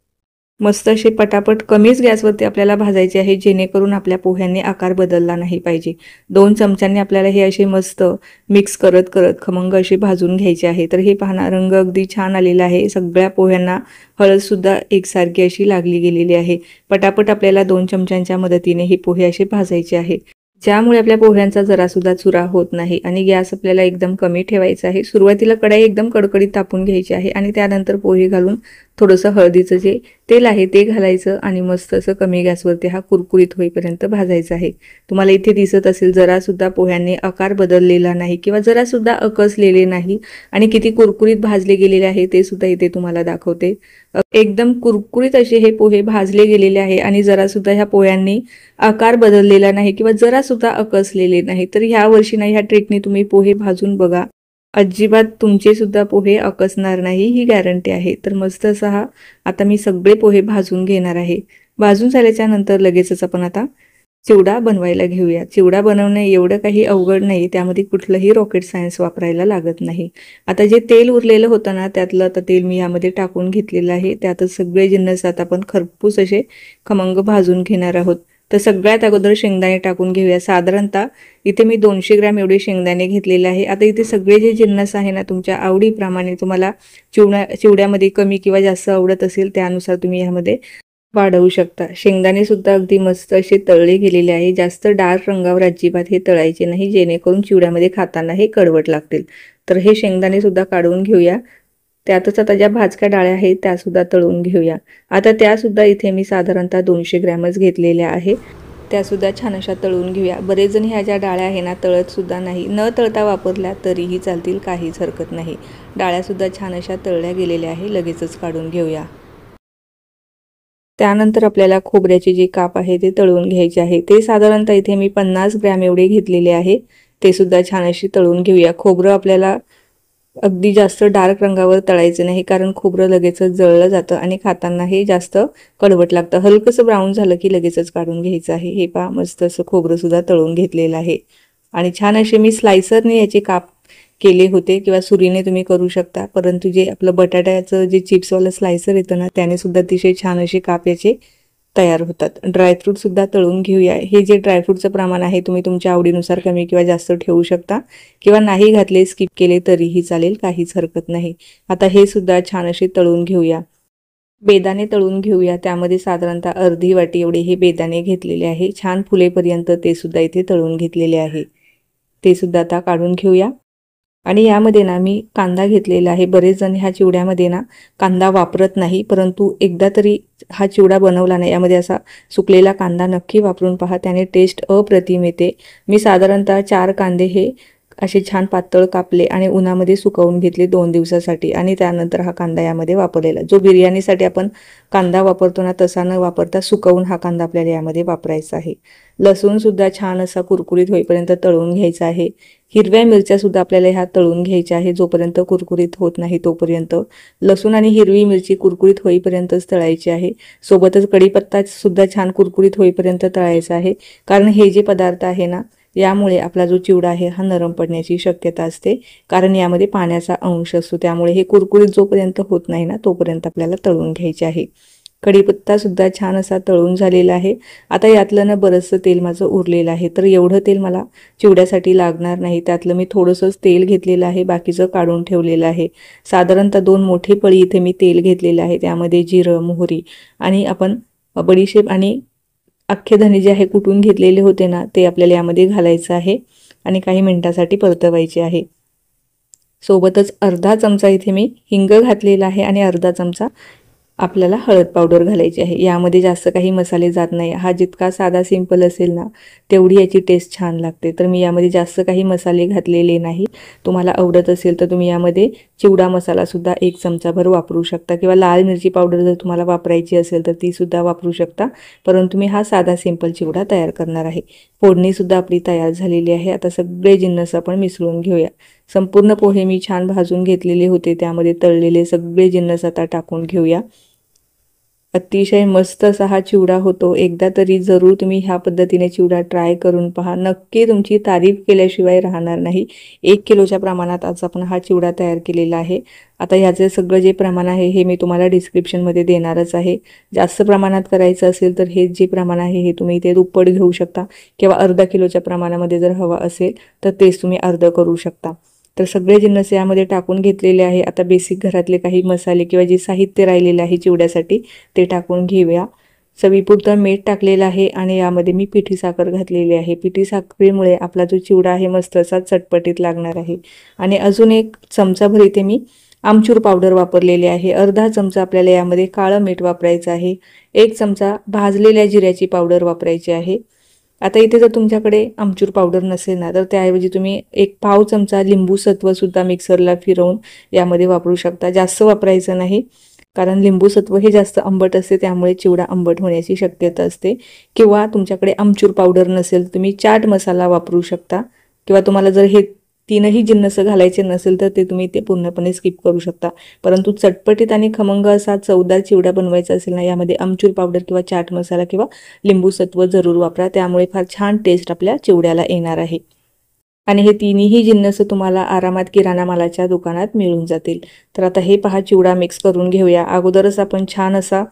मस्त असे पटापट कमीच गॅसवरती आपल्याला भाजायचे आहे, जेणेकरून आपल्या पोह्यांनी आकार बदलला नाही पाहिजे. 2 चमच्यांनी आपल्याला हे असे मस्त मिक्स करत करत खमंग असे भाजून घ्यायचे आहे. तर हे पाहणा रंग अगदी छान आलेला आहे. सगळ्या पोह्यांना हळदसुद्धा एकसारखी अशी लागली गेलेली आहे. पटापट आपल्याला 2 चमच्यांच्या मदतीने हे पोहे असे भाजायचे आहे, ज्यामुळे आपल्या पोह्यांचा जरासुद्धा चुरा होत नाही. आणि गॅस आपल्याला एकदम कमी ठेवायचा आहे. सुरुवातीला कढई एकदम कडकडीत तापून घ्यायची आहे आणि त्यानंतर पोहे घालून थोडंसं हळदीचं जे तेल आहे ते घालायचं आणि मस्त असं कमी गॅसवरती हा कुरकुरीत होईपर्यंत भाजायचा आहे. तुम्हाला इथे दिसत असेल जरासुद्धा पोह्यांनी आकार बदललेला नाही किंवा जरासुद्धा अकसलेले नाही आणि किती कुरकुरीत भाजले गेलेले आहे ते सुद्धा इथे तुम्हाला दाखवते. एकदम कुरकुरीत असे हे पोहे भाजले गेलेले आहे आणि जरासुद्धा ह्या पोह्यांनी आकार बदललेला नाही किंवा जरासुद्धा अकसलेले नाही. तर ह्या वर्षी नाही ह्या ट्रिकने तुम्ही पोहे भाजून बघा, अजिबात तुमचे सुद्धा पोहे अकसणार नाही, ही गॅरंटी आहे. तर मस्त असा आता मी सगळे पोहे भाजून घेणार आहे. भाजून झाल्याच्या नंतर लगेचच आपण आता चिवडा बनवायला घेऊया. चिवडा बनवणं एवढं काही अवघड नाही, त्यामध्ये कुठलंही रॉकेट सायन्स वापरायला लागत नाही. आता जे तेल उरलेलं होतं ना त्यातलं आता तेल मी यामध्ये टाकून घेतलेलं आहे. त्यातच सगळे जिन्नस आता आपण खरपूस असे खमंग भाजून घेणार आहोत. तर सगळ्यात अगोदर शेंगदाणे टाकून घेऊया. साधारणतः इथे मी 200 ग्रॅम एवढे शेंगदाणे घेतलेले आहे. आता इथे सगळे जे जिन्नस आहे ना तुमच्या आवडीप्रमाणे, तुम्हाला चिवड्यामध्ये कमी किंवा जास्त आवडत असेल त्यानुसार तुम्ही यामध्ये वाढवू शकता. शेंगदाणे सुद्धा अगदी मस्त असे तळले गेलेले आहे. जास्त डार्क रंगावर अजिबात हे तळायचे नाही, जेणेकरून चिवड्यामध्ये खाताना हे कडवट लागतील. तर हे शेंगदाणे सुद्धा काढून घेऊया. त्यातच आता ज्या भाजक्या डाळ्या आहेत त्या सुद्धा तळून घेऊया. आता त्या सुद्धा इथे मी साधारणतः 200 ग्रॅमच घेतलेल्या आहे. त्या सुद्धा छान अशा तळून घेऊया. बरेच जण ह्या ज्या डाळ्या आहे ना तळत सुद्धा नाही, न तळता वापरल्या तरीही चालतील, काहीच हरकत नाही. डाळ्या सुद्धा छान अशा तळल्या गेलेल्या आहे, लगेचच काढून घेऊया. त्यानंतर आपल्याला खोबऱ्याचे जे काप आहे ते तळून घ्यायचे आहे. ते साधारणतः इथे मी 50 ग्रॅम एवढे घेतलेले आहे. ते सुद्धा छान अशी तळून घेऊया. खोबरं आपल्याला अगदी जास्त डार्क रंगावर तळायचं नाही, कारण खोबरं लगेचच जळलं जातं आणि खाताना हे जास्त कडवट लागतं. हलकंसं ब्राऊन झालं की लगेचच काढून घ्यायचं आहे. हे पहा मस्त असं खोबरं सुद्धा तळून घेतलेलं आहे आणि छान असे मी स्लायसरने याचे काप केले होते किंवा सुरीने तुम्ही करू शकता, परंतु जे आपलं बटाट्याचं जे चिप्सवालं स्लायसर येतं ना त्याने सुद्धा अतिशय छान असे काप याचे तयार होतात. ड्रायफ्रूट सुद्धा तळून घेऊया. हे जे ड्रायफ्रूटचं प्रमाण आहे तुम्ही तुमच्या आवडीनुसार कमी किंवा जास्त ठेवू शकता किंवा नाही घातले स्किप केले तरीही चालेल, काहीच हरकत नाही. आता हे सुद्धा छान असे तळून घेऊया. बेदाणे तळून घेऊया. त्यामध्ये साधारणतः अर्धी वाटी एवढे हे बेदाणे घेतलेले आहे. छान फुलेपर्यंत ते सुद्धा इथे तळून घेतलेले आहे. ते सुद्धा आता काढून घेऊया. आणि यामध्ये ना मी कांदा घेतलेला आहे. बरेच जण ह्या चिवड्यामध्ये ना कांदा वापरत नाही, परंतु एकदा तरी हा चिवडा बनवला नाही यामध्ये असा सुकलेला कांदा नक्की वापरून पहा, त्याने टेस्ट अप्रतिम येते. मी साधारणतः 4 कांदे हे असे छान पातळ कापले आणि उन्हामध्ये सुकवून घेतले 2 दिवसासाठी आणि त्यानंतर हा कांदा यामध्ये वापरलेला. जो बिर्याणीसाठी आपण कांदा वापरतो ना तसा न वापरता सुकवून हा कांदा आपल्याला यामध्ये वापरायचा आहे. लसूण सुद्धा छान असा कुरकुरीत होईपर्यंत तळून घ्यायचा आहे. हिरव्या मिरच्या सुद्धा आपल्याला ह्या तळून घ्यायच्या आहे, जोपर्यंत कुरकुरीत होत नाही तोपर्यंत. लसूण आणि हिरवी मिरची कुरकुरीत होईपर्यंतच तळायची आहे. सोबतच कढीपत्ता सुद्धा छान कुरकुरीत होईपर्यंत तळायचा आहे, कारण हे जे पदार्थ आहे ना यामुळे आपला जो चिवडा आहे हा नरम पडण्याची शक्यता असते, कारण यामध्ये पाण्याचा अंश असतो. त्यामुळे हे कुरकुरीत जोपर्यंत होत नाही ना तोपर्यंत आपल्याला तळून घ्यायचे आहे. कढीपत्ता सुद्धा छान असा तळून झालेला आहे। आता यातलं ना बरंचसं तेल माझं उरलेलं आहे, तर एवढं तेल मला चिवड्यासाठी लागणार नाही। त्यातलं मी थोडंसंच तेल घेतलेलं आहे, बाकीचं काढून ठेवलेलं आहे। साधारणतः 2 मोठी पळी इथे मी तेल घेतलेलं आहे, त्यामध्ये जिरं, मोहरी आणि आपण बडीशेप आणि अख्खे धणे जे आहे कुटून घेतलेले होते ना, ते आपल्याला यामध्ये घालायचं आहे आणि काही मिनिटासाठी परतवायचे आहे। सोबतच अर्धा चमचा इथे मी हिंग घातलेला आहे आणि अर्धा चमचा आपल्याला हळद पावडर घालायची आहे। यामध्ये जास्त काही मसाले जात नाही। हा जितका साधा सिंपल असेल ना, तेवढी याची टेस्ट छान लागते। तर मी यामध्ये जास्त काही मसाले घातलेले नाही। तुम्हाला आवडत असेल तर तुम्ही यामध्ये चिवडा मसाला सुद्धा 1 चमचाभर वापरू शकता किंवा लाल मिरची पावडर जर तुम्हाला वापरायची असेल तर ती सुद्धा वापरू शकता, परंतु मी हा साधा सिंपल चिवडा तयार करणार आहे। फोडणी सुद्धा आपली तयार झालेली आहे। आता सगळे जिन्नस आपण मिसळून घेऊया। संपूर्ण पोहे मी छान भाजून घेतलेले होते, त्यामध्ये तळलेले सगळे जिन्नस आता टाकून घेऊया। अतिशय मस्त असा हा चिवडा होतो। एकदा तरी जरूर तुम्ही ह्या पद्धतीने चिवडा ट्राय करून पहा, नक्की तुमची तारीफ केल्याशिवाय राहणार नाही। 1 किलोच्या प्रमाणात आज आपण हा चिवडा तयार केलेला आहे। आता ह्याचे सगळं जे प्रमाण आहे हे मी तुम्हाला डिस्क्रिप्शनमध्ये देणारच आहे। जास्त प्रमाणात करायचं असेल तर हे जे प्रमाण आहे हे तुम्ही इथे दुप्पट घेऊ शकता किंवा अर्धा किलोच्या प्रमाणामध्ये जर हवा असेल तर तेच तुम्ही अर्ध करू शकता। तर सगळे जिन्नस यामध्ये टाकून घेतलेले आहे। आता बेसिक घरातले काही मसाले किंवा जे साहित्य राहिलेले आहे चिवड्यासाठी ते टाकून घेऊया। चवीपुरतं मीठ टाकलेलं आहे आणि यामध्ये मी पिठी साखर घातलेली आहे। पिठी साखरेमुळे आपला जो चिवडा आहे मस्त असा चटपटीत लागणार आहे। आणि अजून 1 चमचाभर इथे मी आमचूर पावडर वापरलेली आहे। अर्धा चमचा आपल्याला यामध्ये काळं मीठ वापरायचं आहे। 1 चमचा भाजलेल्या जिऱ्याची पावडर वापरायची आहे। आता इथे जर तुमच्याकडे आमचूर पावडर नसेल ना, तर त्याऐवजी तुम्ही 1 पाव चमचा लिंबू सत्व सुद्धा मिक्सरला फिरवून यामध्ये वापरू शकता। जास्त वापरायचं नाही, कारण लिंबू सत्व हे जास्त आंबट असते, त्यामुळे चिवडा आंबट होण्याची शक्यता असते। किंवा तुमच्याकडे आमचूर पावडर नसेल तुम्ही चाट मसाला वापरू शकता, किंवा तुम्हाला जर हे 3ही जिन्नस घालायचे नसेल तर ते तुम्ही ते पूर्णपणे स्किप करू शकता। परंतु चटपटीत आणि खमंग असा चवदार चिवडा बनवायचा असेल ना, यामध्ये आमचूर पावडर किंवा चाट मसाला किंवा लिंबू सत्व जरूर वापरा, त्यामुळे फार छान टेस्ट आपल्या चिवड्याला येणार आहे। आणि हे 3ही जिन्नस तुम्हाला आरामात किराणा मालाच्या दुकानात मिळून जातील। तर आता हे पहा चिवडा मिक्स करून घेऊया। अगोदरच आपण छान असा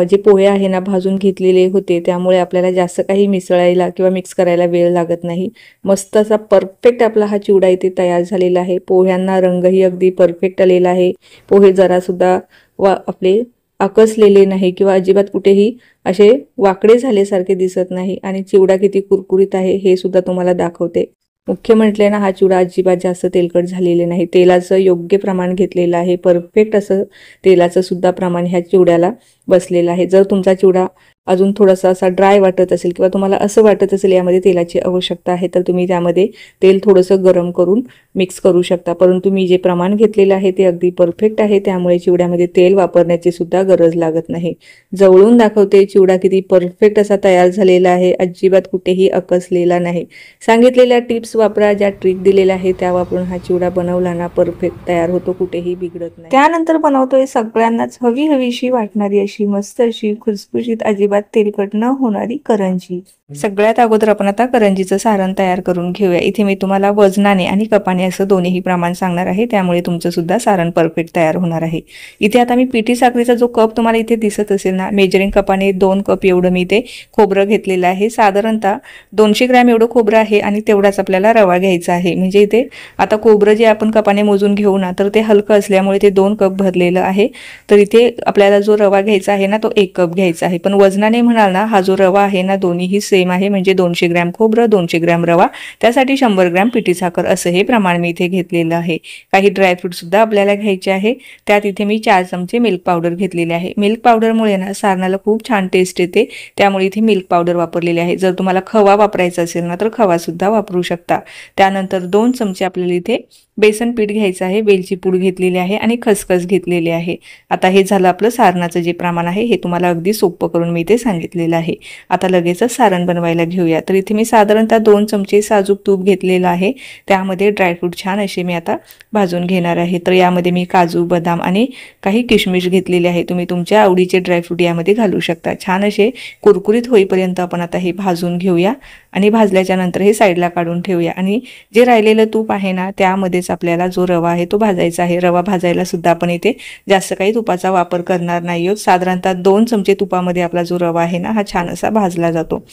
जे पोहे आहे ना भाजून घेतलेले होते, त्यामुळे आपल्याला जास्त काही मिसळायला किंवा मिक्स करायला वेळ लागत नाही। मस्त असा परफेक्ट आपला हा चिवडा इथे तयार झालेला आहे। पोह्यांना रंगही अगदी परफेक्ट आलेला आहे। पोहे जरासुद्धा आपले आकसलेले नाही किंवा अजिबात कुठेही असे वाकडे झाल्यासारखे दिसत नाही। आणि चिवडा किती कुरकुरीत आहे हे सुद्धा तुम्हाला दाखवते। मुख्य म्हटले ना, हा चिवडा अजिबात जास्त तेलकट झालेले नाही। तेलाचं योग्य प्रमाण घेतलेलं आहे। परफेक्ट असं तेलाचं सुद्धा प्रमाण ह्या चिवड्याला बसलेलं आहे। जर तुमचा चिवडा अजून थोडासा असा ड्राय वाटत असेल किंवा तुम्हाला असं वाटत असेल यामध्ये तेलाची आवश्यकता आहे, तर तुम्ही त्यामध्ये तेल थोडंसं गरम करून मिक्स करू शकता। परंतु मी जे प्रमाण घेतलेलं आहे ते अगदी परफेक्ट आहे, त्यामुळे चिवड्यामध्ये तेल वापरण्याची सुद्धा गरज लागत नाही। जवळून दाखवते चिवडा किती परफेक्ट असा तयार झालेला आहे, अजिबात कुठेही अकसलेला नाही। सांगितलेल्या टिप्स वापरा, ज्या ट्रिक दिलेल्या आहे त्या वापरून हा चिवडा बनवला ना परफेक्ट तयार होतो, कुठेही बिघडत नाही। त्यानंतर बनवतोय सगळ्यांनाच हवी वाटणारी अशी मस्त अशी खुसखुशीत अजिबात तेलकट न होणारी करंजी। सगळ्यात अगोदर आपण आता करंजीचं सारण तयार करून घेऊया। इथे मी तुम्हाला वजनाने आणि कपाने असं दोन्हीही प्रमाण सांगणार आहे, त्यामुळे तुमचं सुद्धा सारण परफेक्ट तयार होणार आहे। इथे आता मी पिठी साखरेचा जो कप तुम्हाला इथे दिसत असेल ना, मेजरिंग कपाने 2 कप एवढं मी इथे खोबरं घेतलेलं आहे। साधारणतः 200 ग्रॅम एवढं खोबरं आहे आणि तेवढाच आपल्याला रवा घ्यायचा आहे। म्हणजे इथे आता खोबरं जे आपण कपाने मोजून घेऊ ना, तर ते हलकं असल्यामुळे ते 2 कप भरलेलं आहे। तर इथे आपल्याला जो रवा घ्यायचा आहे ना, तो 1 कप घ्यायचा आहे। पण वजनाने म्हणाल ना, हा जो रवा आहे ना, दोन्हीही सेम आहे। म्हणजे 200 ग्रॅम खोबरं, 200 ग्रॅम रवा, त्यासाठी 100 ग्रॅम पिठी साखर असं हे प्रमाण मी इथे घेतलेलं आहे। काही ड्रायफ्रूट सुद्धा आपल्याला घ्यायचे आहे। त्यात इथे मी 4 चमचे मिल्क पावडर घेतलेले आहे। मिल्क पावडरमुळे ना सारणाला खूप छान टेस्ट येते, त्यामुळे इथे मिल्क पावडर वापरलेली आहे। जर तुम्हाला खवा वापरायचा असेल ना, तर खवा सुद्धा वापरू शकता। त्यानंतर 2 चमचे आपल्याला इथे बेसन पीठ घ्यायचं आहे, वेलची पूड घेतलेली आहे आणि खसखस घेतलेली आहे। आता हे झालं आपलं सारणाचं जे प्रमाण आहे, हे तुम्हाला अगदी सोपं करून मी इथे सांगितलेलं आहे। आता लगेचच सारण बनवायला घेऊया। तर इथे मी साधारणतः 2 चमचे साजूक तूप घेतलेलं आहे, त्यामध्ये ड्रायफ्रूट छान असे मी आता भाजून घेणार आहे। तर यामध्ये मी काजू, बदाम आणि काही किशमिश घेतलेले आहे। तुम्ही तुमच्या आवडीचे ड्रायफ्रूट यामध्ये घालू शकता। छान असे कुरकुरीत होईपर्यंत आपण आता हे भाजून घेऊया आणि भाजल्याच्या नंतर हे साईडला काढून ठेवूया। आणि जे राहिलेलं तूप आहे ना, त्यामध्ये त्यामध्येच आपल्याला जो रवा आहे तो भाजायचा आहे। रवा भाजायला सुद्धा आपण इथे जास्त काही तुपाचा वापर करणार नाही आहोत। साधारणतः 2 चमचे तुपामध्ये आपला जो रवा आहे ना हा छान असा भाजला जातो।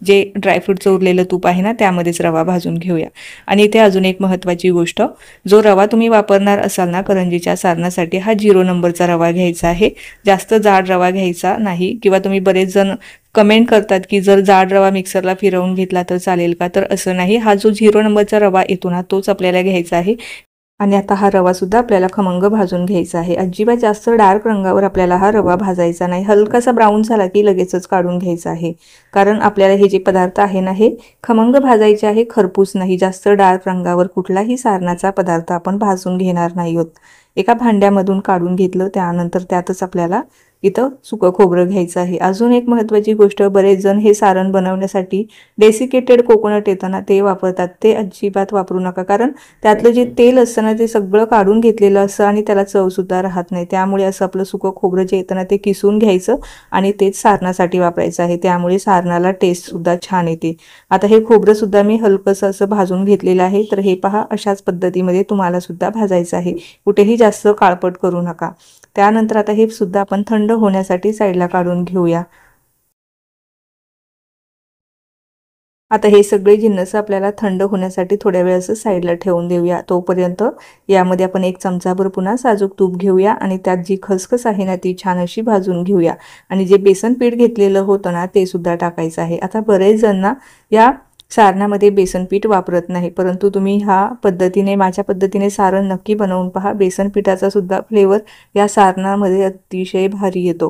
जे ड्रायफ्रूटचं उरलेलं तूप आहे ना त्यामध्येच रवा भाजून घेऊया। आणि इथे अजून एक महत्त्वाची गोष्ट, जो रवा तुम्ही वापरणार असाल ना करंजीच्या सारणासाठी हा 0 नंबरचा रवा घ्यायचा आहे। जास्त जाड रवा घ्यायचा नाही। किंवा तुम्ही बरेच जण कमेंट करतात की जर जाड रवा मिक्सरला फिरवून घेतला तर चालेल का, तर असं नाही। हा जो 0 नंबरचा रवा येतो ना तोच आपल्याला घ्यायचा आहे। आणि आता हा रवा सुद्धा आपल्याला खमंग भाजून घ्यायचा आहे। अजिबात जास्त डार्क रंगावर आपल्याला हा रवा भाजायचा नाही। हलकासा ब्राऊन झाला की लगेचच काढून घ्यायचा आहे, कारण आपल्याला हे जे पदार्थ आहे ना हे खमंग भाजायचे आहे, खरपूस नाही। जास्त डार्क रंगावर कुठलाही सारणाचा पदार्थ आपण भाजून घेणार नाही आहोत। एका भांड्यामधून काढून घेतलं, त्यानंतर त्यातच आपल्याला इथं सुकं खोबरं घ्यायचं आहे। अजून एक महत्त्वाची गोष्ट, बरेच जण हे सारण बनवण्यासाठी डेसिकेटेड कोकोनट येतं ना ते वापरतात। ते अजिबात वापरू नका, कारण त्यातलं जे तेल असतं ना ते सगळं काढून घेतलेलं असतं आणि त्याला चव सुद्धा राहत नाही। त्यामुळे असं आपलं सुकं खोबरं जे येतं ना ते किसून घ्यायचं आणि तेच सारणासाठी वापरायचं आहे। त्यामुळे सारणाला टेस्ट सुद्धा छान येते। आता हे खोबरं सुद्धा मी हलकंसं असं भाजून घेतलेलं आहे। तर हे पहा, अशाच पद्धतीमध्ये तुम्हाला सुद्धा भाजायचं आहे। कुठेही जास्त काळपट करू नका। त्यानंतर आता हे सुद्धा आपण थंड होण्यासाठी साईडला काढून घेऊया। आता हे सगळे जिन्नस आपल्याला थंड होण्यासाठी थोड्या वेळ असं साईडला ठेवून देऊया। तोपर्यंत यामध्ये आपण 1 चमचाभर पुन्हा साजूक तूप घेऊया आणि त्यात जी खसखस आहे ना ती छान अशी भाजून घेऊया। आणि जे बेसन पीठ घेतलेलं होतं ना ते सुद्धा टाकायचं आहे। आता बरेच जण ना या सारणामध्ये बेसन पीठ वापरत नाही, परंतु तुम्ही माझ्या पद्धतीने सारण नक्की बनवून पहा। बेसन पिठाचा सुद्धा फ्लेवर या सारणामध्ये अतिशय भारी येतो।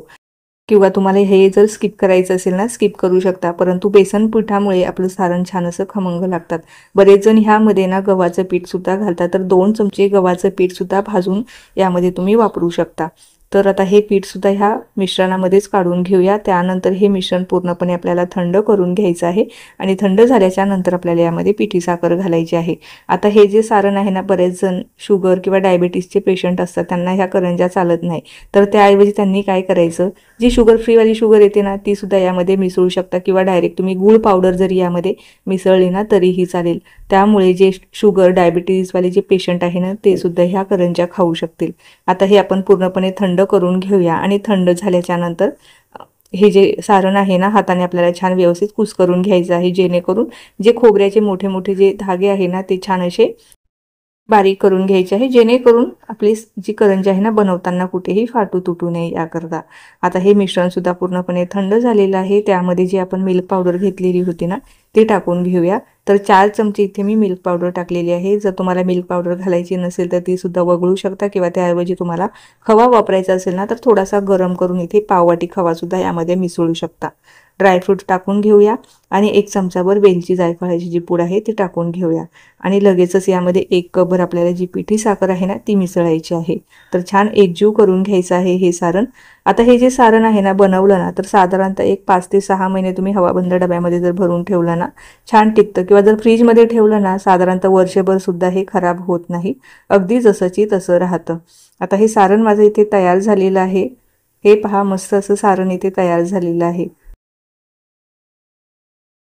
किंवा तुम्हाला हे जर स्किप करायचं असेल ना स्किप करू शकता, परंतु बेसन पिठामुळे आपलं सारण छान असं खमंग लागतात। बरेच जण ह्यामध्ये ना गव्हाचं पीठ सुद्धा घालतात, तर 2 चमचे गव्हाचं पीठ सुद्धा भाजून यामध्ये तुम्ही वापरू शकता। तर आता हे पीठ सुद्धा ह्या मिश्रणामध्येच काढून घेऊया। त्यानंतर हे मिश्रण पूर्णपणे आपल्याला थंड करून घ्यायचं आहे आणि थंड झाल्याच्या नंतर आपल्याला यामध्ये पिठी साखर घालायची आहे। आता हे जे सारण आहे ना, बरेच जण शुगर किंवा डायबिटीसचे पेशंट असतात, त्यांना ह्या करंज्या चालत नाही। तर त्याऐवजी त्यांनी काय करायचं, जी शुगर फ्रीवाली शुगर येते ना ती सुद्धा यामध्ये मिसळू शकता, किंवा डायरेक्ट तुम्ही गूळ पावडर जरी यामध्ये मिसळली ना तरीही चालेल। त्यामुळे जे शुगर डायबिटीसवाले जे पेशंट आहे ना ते सुद्धा ह्या करंज्या खाऊ शकतील। आता हे आपण पूर्णपणे थंड करून घेऊया आणि थंड झाल्याच्या नंतर हे जे सारण आहे ना हाताने आपल्याला छान व्यवस्थित कुस्करून घ्यायचं आहे, जेणेकरून जे खोबऱ्याचे मोठे मोठे जे धागे आहे ना ते छान असे बारीक करून घ्यायचे आहे, जेणेकरून आपली जी करंजी आहे ना बनवताना कुठेही फाटू तुटू नये याकरता। आता हे मिश्रण सुद्धा पूर्णपणे थंड झालेलं आहे। त्यामध्ये जी आपण मिल्क पावडर घेतलेली होती ना ती टाकून घेऊया। तर 4 चमचे इथे मी मिल्क पावडर टाकलेली आहे। जर तुम्हाला मिल्क पावडर घालायची नसेल तर ती सुद्धा वगळू शकता, किंवा त्याऐवजी तुम्हाला खवा वापरायचा असेल ना तर थोडासा गरम करून इथे पाववाटी खवा सुद्धा यामध्ये मिसळू शकता। ड्रायफ्रूट टाकून घेऊया आणि 1 चमचाभर वेलची जायफळाची जी पूड आहे ती टाकून घेऊया आणि लगेचच यामध्ये 1 कपभर आपल्याला जी पिठी साखर आहे ना ती मिसळायची आहे। तर छान एकजीव करून घ्यायचं आहे हे सारण। आता हे जे सारण आहे ना बनवलं ना तर साधारणतः 5 ते 6 महिने तुम्ही हवाबंद डब्यामध्ये जर भरून ठेवलं ना छान टिकतं, किंवा जर फ्रीजमध्ये ठेवलं ना साधारणतः वर्षभर सुद्धा हे खराब होत नाही, अगदी जसंची तसं राहतं। आता हे सारण माझं इथे तयार झालेलं आहे। हे पहा, मस्त असं सारण इथे तयार झालेलं आहे।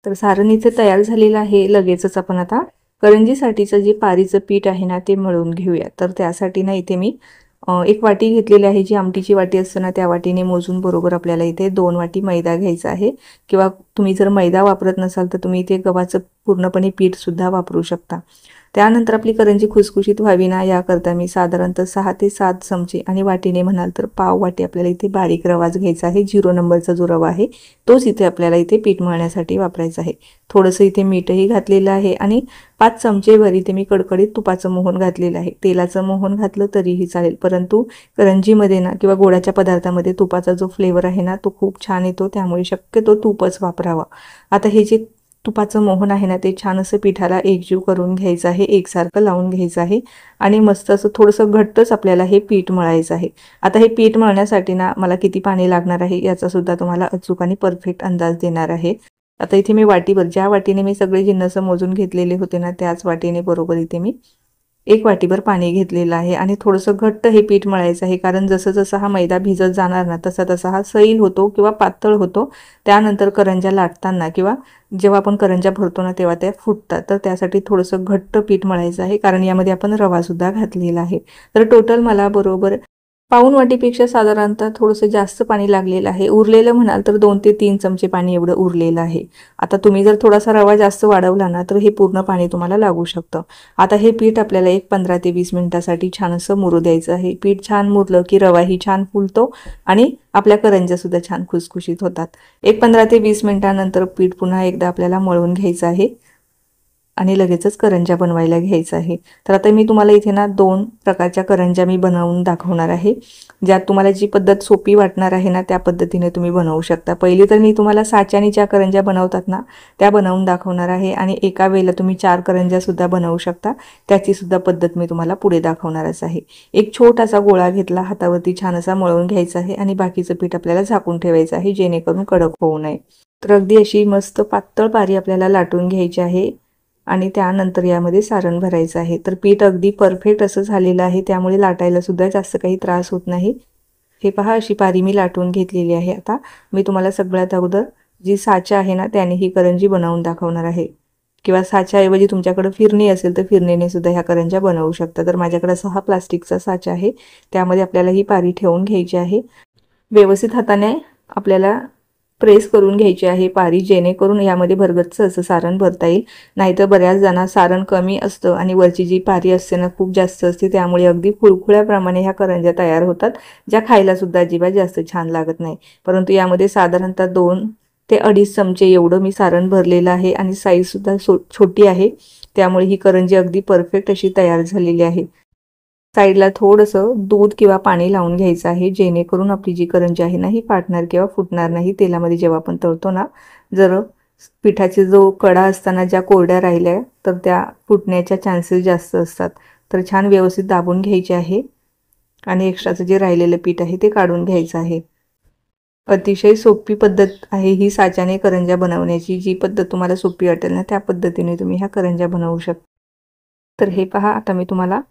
तर सारण इथे तयार झालेलं आहे। लगेचच आपण आता करंजीसाठीचं जे पारीचं पीठ आहे ना ते मळून घेऊया। तर त्यासाठी ना इथे मी 1 वाटी घेतलेली आहे, जी आमटीची वाटी असते ना त्या वाटीने मोजून बरोबर आपल्याला इथे 2 वाटी मैदा घ्यायचा आहे, किंवा तुम्ही जर मैदा वापरत नसाल तर तुम्ही इथे गव्हाचं पूर्णपणे पीठ सुद्धा वापरू शकता। त्यानंतर आपली करंजी खुसखुशीत व्हावी ना याकरता मी साधारणतः 6 ते 7 चमचे आणि वाटीने म्हणाल तर पाव वाटी आपल्याला इथे बारीक रवाच घ्यायचा आहे। 0 नंबरचा जो रवा आहे तोच इथे आपल्याला इथे पीठ मळण्यासाठी वापरायचा आहे। थोडंसं इथे मीठही घातलेलं आहे आणि 5 चमचेवर इथे मी कडकडीत तुपाचं मोहन घातलेलं आहे। तेलाचं मोहन घातलं तरीही चालेल, परंतु करंजीमध्ये ना किंवा गोडाच्या पदार्थामध्ये तुपाचा जो फ्लेवर आहे ना तो खूप छान येतो, त्यामुळे शक्यतो तूपच वापरावा। आता हे जे तुपाचं मोहन आहे ना ते छान असं पिठाला एकजीव करून घ्यायचं आहे, एकसारखं लावून घ्यायचं आहे आणि मस्त असं थोडंसं घट्टच आपल्याला हे पीठ मळायचं आहे। आता हे पीठ मळण्यासाठी ना मला किती पाणी लागणार आहे याचा सुद्धा तुम्हाला अचूक आणि परफेक्ट अंदाज देणार आहे। आता इथे मी वाटीभर, ज्या वाटीने मी सगळे जिन्नस मोजून घेतलेले होते ना त्याच वाटीने बरोबर इथे मी 1 वाटीभर पाणी घेतलेलं आहे आणि थोडंसं घट्ट हे पीठ मळायचं आहे, कारण जसं जसं हा मैदा भिजत जाणार ना तसा तसा हा सैल होतो किंवा पातळ होतो. त्यानंतर करंज्या लाटताना किंवा जेव्हा आपण करंज्या भरतो ना तेव्हा त्या फुटतात. तर त्यासाठी थोडंसं घट्ट पीठ मळायचं आहे, कारण यामध्ये आपण रवासुद्धा घातलेला आहे. तर टोटल मला बरोबर पाऊण वाटीपेक्षा साधारणतः थोडंसं जास्त पाणी लागलेलं आहे. उरलेलं म्हणाल तर 2 ते 3 चमचे पाणी एवढं उरलेलं आहे. आता तुम्ही जर थोडासा रवा जास्त वाढवला ना तर हे पूर्ण पाणी तुम्हाला लागू शकतं. आता हे पीठ आपल्याला एक 15 ते 20 मिनिटासाठी छान असं मुरू द्यायचं आहे. पीठ छान मुरलं की रवाही छान फुलतो आणि आपल्या करंज्यासुद्धा छान खुसखुशीत होतात. एक 15 ते 20 मिनिटानंतर पीठ पुन्हा एकदा आपल्याला मळून घ्यायचं आहे आणि लगेचच करंज्या बनवायला घ्यायचं आहे. तर आता मी तुम्हाला इथे ना 2 प्रकारच्या करंज्या मी बनवून दाखवणार आहे. ज्यात तुम्हाला जी पद्धत सोपी वाटणार आहे ना त्या पद्धतीने तुम्ही बनवू शकता. पहिली तर मी तुम्हाला साच्याने ज्या करंज्या बनवतात ना त्या बनवून दाखवणार आहे आणि एका वेळेला तुम्ही 4 करंज्यासुद्धा बनवू शकता. त्याचीसुद्धा पद्धत मी तुम्हाला पुढे दाखवणारच आहे. एक छोटासा गोळा घेतला, हातावरती छान असा मळून घ्यायचा आहे आणि बाकीचं पीठ आपल्याला झाकून ठेवायचं आहे, जेणेकरून कडक होऊ नये. तर अगदी अशी मस्त पातळ पारी आपल्याला लाटून घ्यायची आहे आणि त्यानंतर यामध्ये सारण भरायचं आहे. तर पीठ अगदी परफेक्ट असं झालेलं आहे, त्यामुळे लाटायला सुद्धा जास्त काही त्रास होत नाही. हे पहा, अशी पारी मी लाटून घेतलेली आहे. आता मी तुम्हाला सगळ्यात अगोदर जी साचा आहे ना त्याने ही करंजी बनवून दाखवणार आहे, किंवा साच्याऐवजी तुमच्याकडे फिरणी असेल तर फिरणीने सुद्धा ह्या करंज्या बनवू शकता. तर माझ्याकडे असा हा प्लास्टिकचा साचा आहे, त्यामध्ये आपल्याला ही पारी ठेवून घ्यायची आहे. व्यवस्थित हाताने आपल्याला प्रेस करून घ्यायची आहे पारी, जेणेकरून यामध्ये भरगच्च असं सारण भरता येईल. नाहीतर बऱ्याच जणांना सारण कमी असतं आणि वरची जी पारी असते ना खूप जास्त असते, त्यामुळे अगदी खुळखुळ्याप्रमाणे ह्या करंज्या तयार होतात, ज्या खायला सुद्धा अजिबात जास्त छान लागत नाही. परंतु यामध्ये साधारणतः 2 ते 2.5 चमचे एवढं मी सारण भरलेलं आहे आणि साईजसुद्धा छोटी आहे, त्यामुळे ही करंजी अगदी परफेक्ट अशी तयार झालेली आहे. साईडला थोडंसं दूध किंवा पाणी लावून घ्यायचं आहे, जेणेकरून आपली जी करंजी आहे ना ही फाटणार किंवा फुटणार नाही तेलामध्ये जेव्हा आपण तळतो ना. जर पिठाचे जो कडा असताना ज्या कोरड्या राहिल्या तर त्या फुटण्याच्या चान्सेस जास्त असतात. तर छान व्यवस्थित दाबून घ्यायचे आहे आणि एक्स्ट्राचं जे राहिलेलं पीठ आहे ते काढून घ्यायचं आहे. अतिशय सोपी पद्धत आहे ही साच्याने करंज्या बनवण्याची. जी पद्धत तुम्हाला सोपी वाटेल ना त्या पद्धतीने तुम्ही ह्या करंज्या बनवू शकता. तर हे पहा, आता मी तुम्हाला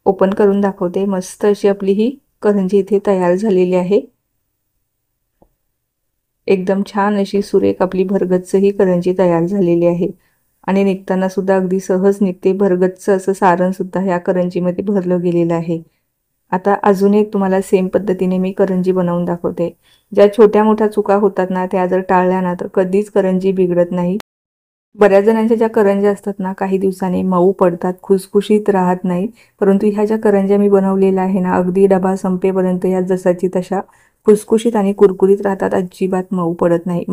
ओपन करून दाखवते. मस्त अशी आपली ही करंजी इथे तयार झालेली आहे. एकदम छान अशी सुरेख आपली भरगच्च ही करंजी तयार झालेली आहे आणि निघताना सुद्धा अगदी सहज निघते. भरगच्च असं सारण सुद्धा ह्या करंजीमध्ये भरलं गेलेलं आहे. आता अजून एक तुम्हाला सेम पद्धतीने मी करंजी बनवून दाखवते. ज्या छोट्या मोठ्या चुका होतात ना त्या जर टाळल्या ना तर कधीच करंजी बिघडत नाही. बऱ्याच जणांच्या ज्या करंज्या असतात ना काही दिवसांनी मऊ पडतात, खुसखुशीत राहत नाही. परंतु ह्या ज्या करंज्या मी बनवलेल्या आहे ना अगदी डबा संपेपर्यंत या जसाची तशा खुसखुशीत आणि कुरकुरीत राहतात, अजिबात मऊ पडत नाही.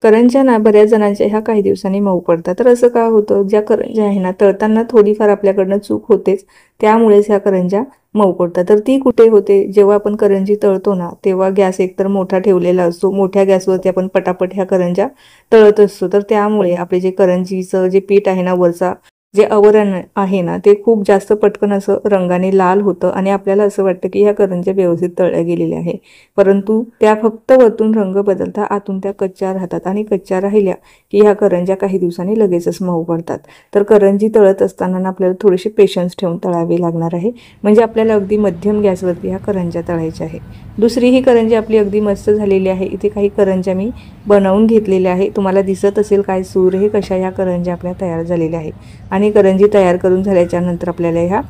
करंज्या ना बऱ्याच जणांच्या ह्या काही दिवसांनी मऊ पडतात. तर असं का होतं, ज्या करंज्या आहे ना तळताना थोडीफार आपल्याकडनं चूक होतेच, त्यामुळेच ह्या करंज्या मऊ पडतात. तर ती कुठे होते, जेव्हा आपण करंजी तळतो ना तेव्हा गॅस एकतर मोठा ठेवलेला असतो, मोठ्या गॅसवरती आपण पटापट ह्या करंज्या तळत असतो. तर त्यामुळे आपले जे करंजीचं जे पीठ आहे ना वरचा जे आवरण आहे ना ते खूप जास्त पटकन असं रंगाने लाल होतं आणि आपल्याला असं वाटतं की ह्या करंज्या व्यवस्थित तळल्या गेलेल्या आहे. परंतु त्या फक्त वरतून रंग बदलतात, आतून त्या कच्च्या राहतात आणि कच्च्या राहिल्या की ह्या करंज्या काही दिवसांनी लगेचच मऊ पडतात. तर करंजी तळत असताना आपल्याला थोडेसे पेशन्स ठेवून तळावे लागणार आहे, म्हणजे आपल्याला अगदी मध्यम गॅसवरती ह्या करंज्या तळायच्या आहे. दुसरी ही करंजी आपली अगदी मस्त झालेली आहे. इथे काही करंज्या मी बनवून घेतलेल्या आहे. तुम्हाला दिसत असेल काय सूर हे कशा ह्या करंज्या आपल्या तयार झालेल्या आहे. आणि करंजी तयार करून झाल्याच्या नंतर आपल्याला ह्या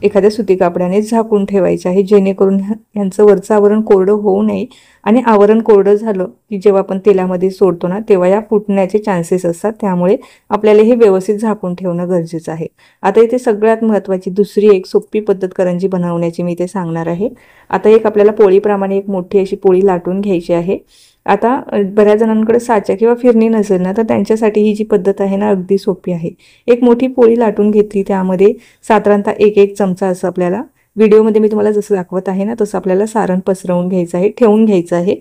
एखाद्या सुती कापडाने झाकून ठेवायचं आहे, जेणेकरून ह्यांचं वरचं आवरण कोरडं होऊ नये. आणि आवरण कोरडं झालं की जेव्हा आपण तेलामध्ये सोडतो ना तेव्हा या फुटण्याचे चान्सेस असतात, त्यामुळे आपल्याला हे व्यवस्थित झाकून ठेवणं गरजेचं आहे. आता इथे सगळ्यात महत्त्वाची दुसरी एक सोपी पद्धत करंजी बनवण्याची मी इथे सांगणार आहे. आता एक आपल्याला पोळीप्रमाणे एक मोठी अशी पोळी लाटून घ्यायची आहे. आता बऱ्याच जणांकडे साचा किंवा फिरणी नसेल ना तर त्यांच्यासाठी ही जी पद्धत आहे ना अगदी सोपी आहे. एक मोठी पोळी लाटून घेतली, त्यामध्ये साधारणतः 1 चमचा असं आपल्याला व्हिडिओमध्ये मी तुम्हाला जसं दाखवत आहे ना तसं आपल्याला सारण पसरवून घ्यायचं आहे, ठेवून घ्यायचं आहे.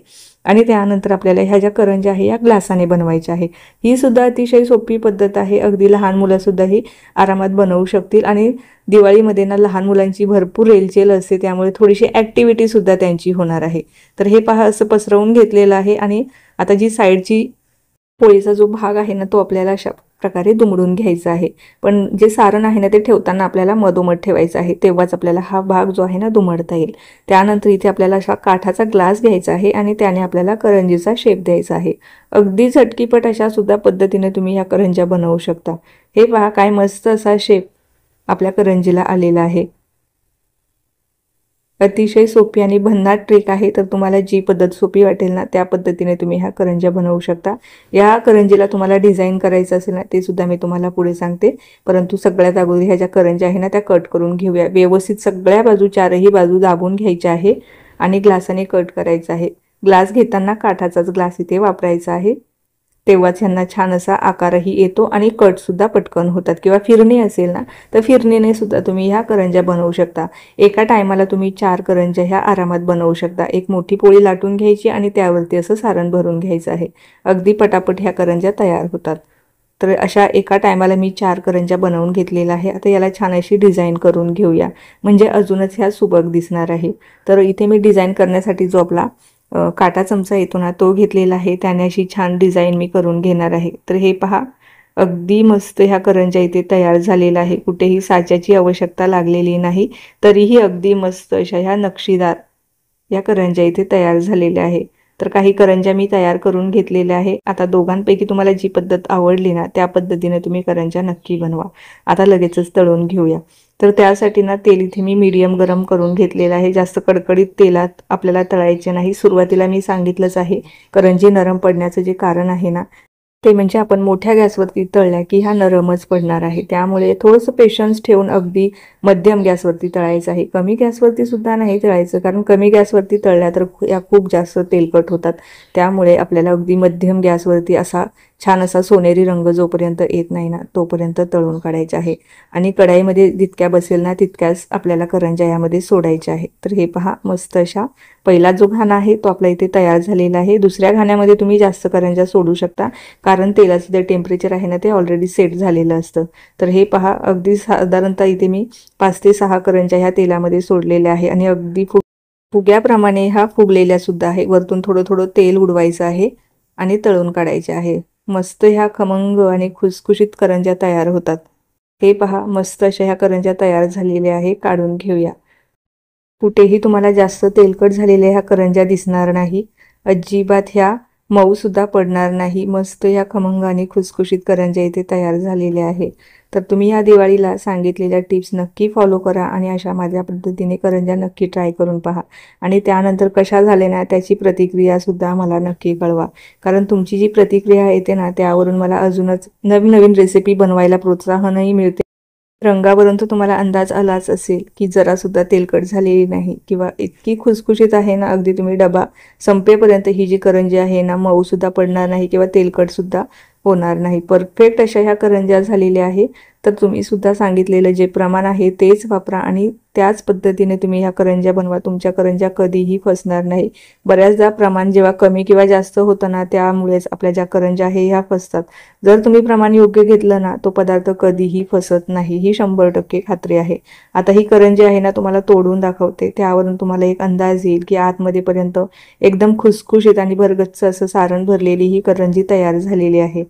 आणि त्यानंतर आपल्याला ह्या ज्या करंज्या आहे या ग्लासाने बनवायच्या आहे. ही सुद्धा अतिशय सोपी पद्धत आहे. अगदी लहान मुलंसुद्धा ही आरामात बनवू शकतील. आणि दिवाळीमध्ये ना लहान मुलांची भरपूर रेलचेल असते, त्यामुळे थोडीशी ॲक्टिव्हिटीसुद्धा त्यांची होणार आहे. तर हे पहा असं पसरवून घेतलेलं आहे. आणि आता जी साईडची पोळीचा जो भाग आहे ना तो आपल्याला अशा प्रकारे दुमडून घ्यायचं आहे। पण जे सारण आहे ना ते ठेवताना आपल्याला मधोमध ठेवायचं आहे, तेव्हाच आपल्याला हा भाग जो आहे ना दुमडता येईल। त्यानंतर इथे आपल्याला अशा काठाचा ग्लास घ्यायचा आहे आणि त्याने आपल्याला करंजीचा शेप द्यायचा आहे। अगदी झटकीपट अशा सुद्धा पद्धतीने तुम्ही ह्या करंज्या बनवू शकता। हे पहा काय मस्त असा शेप आपल्या करंजीला आलेला आहे। अतिशय सोपी आणि भन्नाट ट्रिक आहे, तर तुम्हाला जी पद्धत सोपी वाटेल ना त्या पद्धतीने तुम्ही ह्या करंज्या बनवू शकता। या करंजीला तुम्हाला डिझाइन करायचं असेल ना ते सुद्धा मी तुम्हाला पुढे सांगते, परंतु सगळ्यात अगोदर ह्या ज्या करंज्या आहे ना त्या कट करून घेऊया। व्यवस्थित सगळ्या बाजू चारही बाजू दाबून घ्यायच्या आहे आणि ग्लासाने कट करायचं आहे। ग्लास घेताना काठाचाच ग्लास इथे वापरायचा आहे, तेव्हाच ह्यांना छान असा आकारही येतो आणि कट सुद्धा पटकन होतात। किंवा फिरणी असेल ना तर फिरणीने सुद्धा तुम्ही ह्या करंज्या बनवू शकता। एका टायमाला तुम्ही 4 करंज्या ह्या आरामात बनवू शकता। एक मोठी पोळी लाटून घ्यायची आणि त्यावरती असं सारण भरून घ्यायचं आहे, अगदी पटापट ह्या करंज्या तयार होतात। तर अशा एका टायमाला मी 4 करंज्या बनवून घेतलेल्या आहे। आता याला छान अशी डिझाइन करून घेऊया, म्हणजे अजूनच ह्या सुबक दिसणार आहे। तर इथे मी डिझाइन करण्यासाठी जो आपला काटा चमचा येतो ना तो घेतलेला आहे, त्याने अशी छान डिझाइन मी करून घेणार आहे। तर हे पहा अगदी मस्त ह्या करंज्या इथे तयार झालेला आहे, कुठेही साच्याची आवश्यकता लागलेली नाही, तरीही अगदी मस्त अशा ह्या नक्षीदार या करंज्या इथे तयार झालेल्या आहे। तर काही करंज्या मी तयार करून घेतलेल्या आहे। आता दोघांपैकी तुम्हाला जी पद्धत आवडली ना त्या पद्धतीने तुम्ही करंज्या नक्की बनवा। आता लगेचच तळून घेऊया। तर त्यासाठी ना तेल इथे मी मीडियम गरम करून घेतलेलं आहे, जास्त कडकडीत तेलात आपल्याला तळायचे नाही। सुरुवातीला मी सांगितलंच आहे करंजी नरम पडण्याचं जे कारण आहे ना ते म्हणजे आपण मोठ्या गॅसवरती तळल्या की ह्या नरमच पडणार आहे, त्यामुळे थोडंसं पेशन्स ठेवून अगदी मध्यम गॅसवरती तळायचं आहे। कमी गॅसवरती सुद्धा नाही तळायचं, कारण कमी गॅसवरती तळल्या तर या खूप जास्त तेलकट होतात। त्यामुळे आपल्याला अगदी मध्यम गॅसवरती असा छान असा सोनेरी रंग जोपर्यंत येत नाही ना तोपर्यंत तळून काढायचे आहे। आणि कढाईमध्ये जितक्या बसेल ना तितक्याच आपल्याला करंज्या यामध्ये सोडायच्या आहे। तर हे पहा मस्त अशा पहिला जो घाणा आहे तो आपला इथे तयार झालेला आहे। दुसऱ्या घाण्यामध्ये तुम्ही जास्त करंज्या सोडू शकता, कारण तेलाचं जे टेम्परेचर आहे ना ते ऑलरेडी सेट झालेलं असतं। तर हे पहा अगदी साधारणतः इथे मी 5 ते 6 करंज्या ह्या तेलामध्ये सोडलेल्या आहे आणि अगदी फुग्याप्रमाणे ह्या फुगलेल्या सुद्धा आहे। वरतून थोडं थोडं तेल उडवायचं आहे आणि तळून काढायचे आहे। मस्त ह्या खमंग आणि खुसखुशीत करंज्या तयार होतात। हे पहा मस्त अशा ह्या करंज्या तयार झालेल्या आहे, काढून घेऊया। कुठेही तुम्हाला जास्त तेलकट झालेल्या ह्या करंज्या दिसणार नाही, अजिबात ह्या मऊ सुद्धा पडणार नाही। मस्त ह्या खमंग आणि खुसखुशीत करंज्या इथे तयार झालेल्या आहे। तर तुम्ही या दिवाळीला सांगितलेल्या टिप्स नक्की फॉलो करा आणि अशा माझ्या पद्धतीने करंज्या नक्की ट्राय करून पहा आणि त्यानंतर कशा झाल्या ना त्याची प्रतिक्रिया सुद्धा मला नक्की कळवा, कारण तुमची जी प्रतिक्रिया येते ना त्यावरून मला अजूनच नवीन नवीन रेसिपी बनवायला प्रोत्साहनही मिळते। रंगावरून तर तुम्हाला अंदाज आलाच असेल की जरा सुद्धा तेलकट झालेली नाही किंवा इतकी खुसखुशीत आहे ना, अगदी तुम्ही डबा संपेपर्यंत ही जी करंजी आहे ना मऊ सुद्धा पडणार नाही किंवा तेलकट सुद्धा होणार नाही। परफेक्ट अशा ह्या करंज्या झालेल्या आहे। तर तुम्ही सुद्धा सांगितलेलं जे प्रमाण आहे तेच वापरा आणि त्याच पद्धतीने तुम्ही ह्या करंज्या बनवा, तुमच्या करंज्या कधीही फसणार नाही। बऱ्याचदा प्रमाण जेव्हा कमी किंवा जास्त होतं ना त्यामुळेच आपल्या ज्या करंज्या आहे ह्या फसतात। जर तुम्ही प्रमाण योग्य घेतलं ना तो पदार्थ कधीही फसत नाही, ही 100% खात्री आहे। आता ही करंजी आहे ना तुम्हाला तोडून दाखवते, त्यावरून तुम्हाला एक अंदाज येईल की आतमध्ये पर्यंत एकदम खुसखुशीत आणि भरगच्च असं सारण भरलेली ही करंजी तयार झालेली आहे।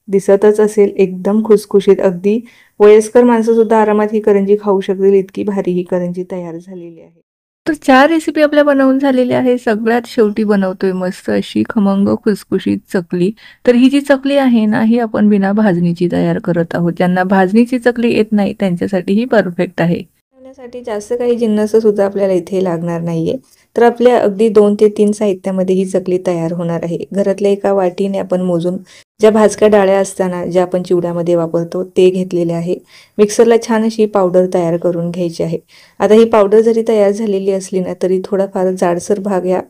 दिसतच असेल एकदम खुसखुशीत, अगदी वयस्कर माणसं सुद्धा आरामात ही करंजी खाऊ शकतील इतकी भारी ही करंजी तयार झालेली आहे। तर 4 रेसिपी आपल्या बनवून झालेल्या आहे। सगळ्यात शेवटी बनवतोय मस्त अशी खमंग खुसखुशीत चकली। तर ही जी चकली आहे ना ही आपण बिना भाजणीची तयार करत आहोत। ज्यांना भाजणीची चकली येत नाही त्यांच्यासाठी ही परफेक्ट आहे। बनवण्यासाठी जास्त काही जिन्नस सुद्धा आपल्याला इथे लागणार नाहीये। तर आपल्या अगदी 2 ते 3 साहित्यामध्ये ही चकली तयार होणार आहे। घरातल्या एका वाटीने आपण मोजून ज्या भाजक्या डाळ्या असताना ज्या आपण चिवड्यामध्ये वापरतो ते घेतलेले आहे। मिक्सरला छान अशी पावडर तयार करून घ्यायची आहे। आता ही पावडर जरी तयार झालेली असली ना तरी थोडाफार जाडसर भाग या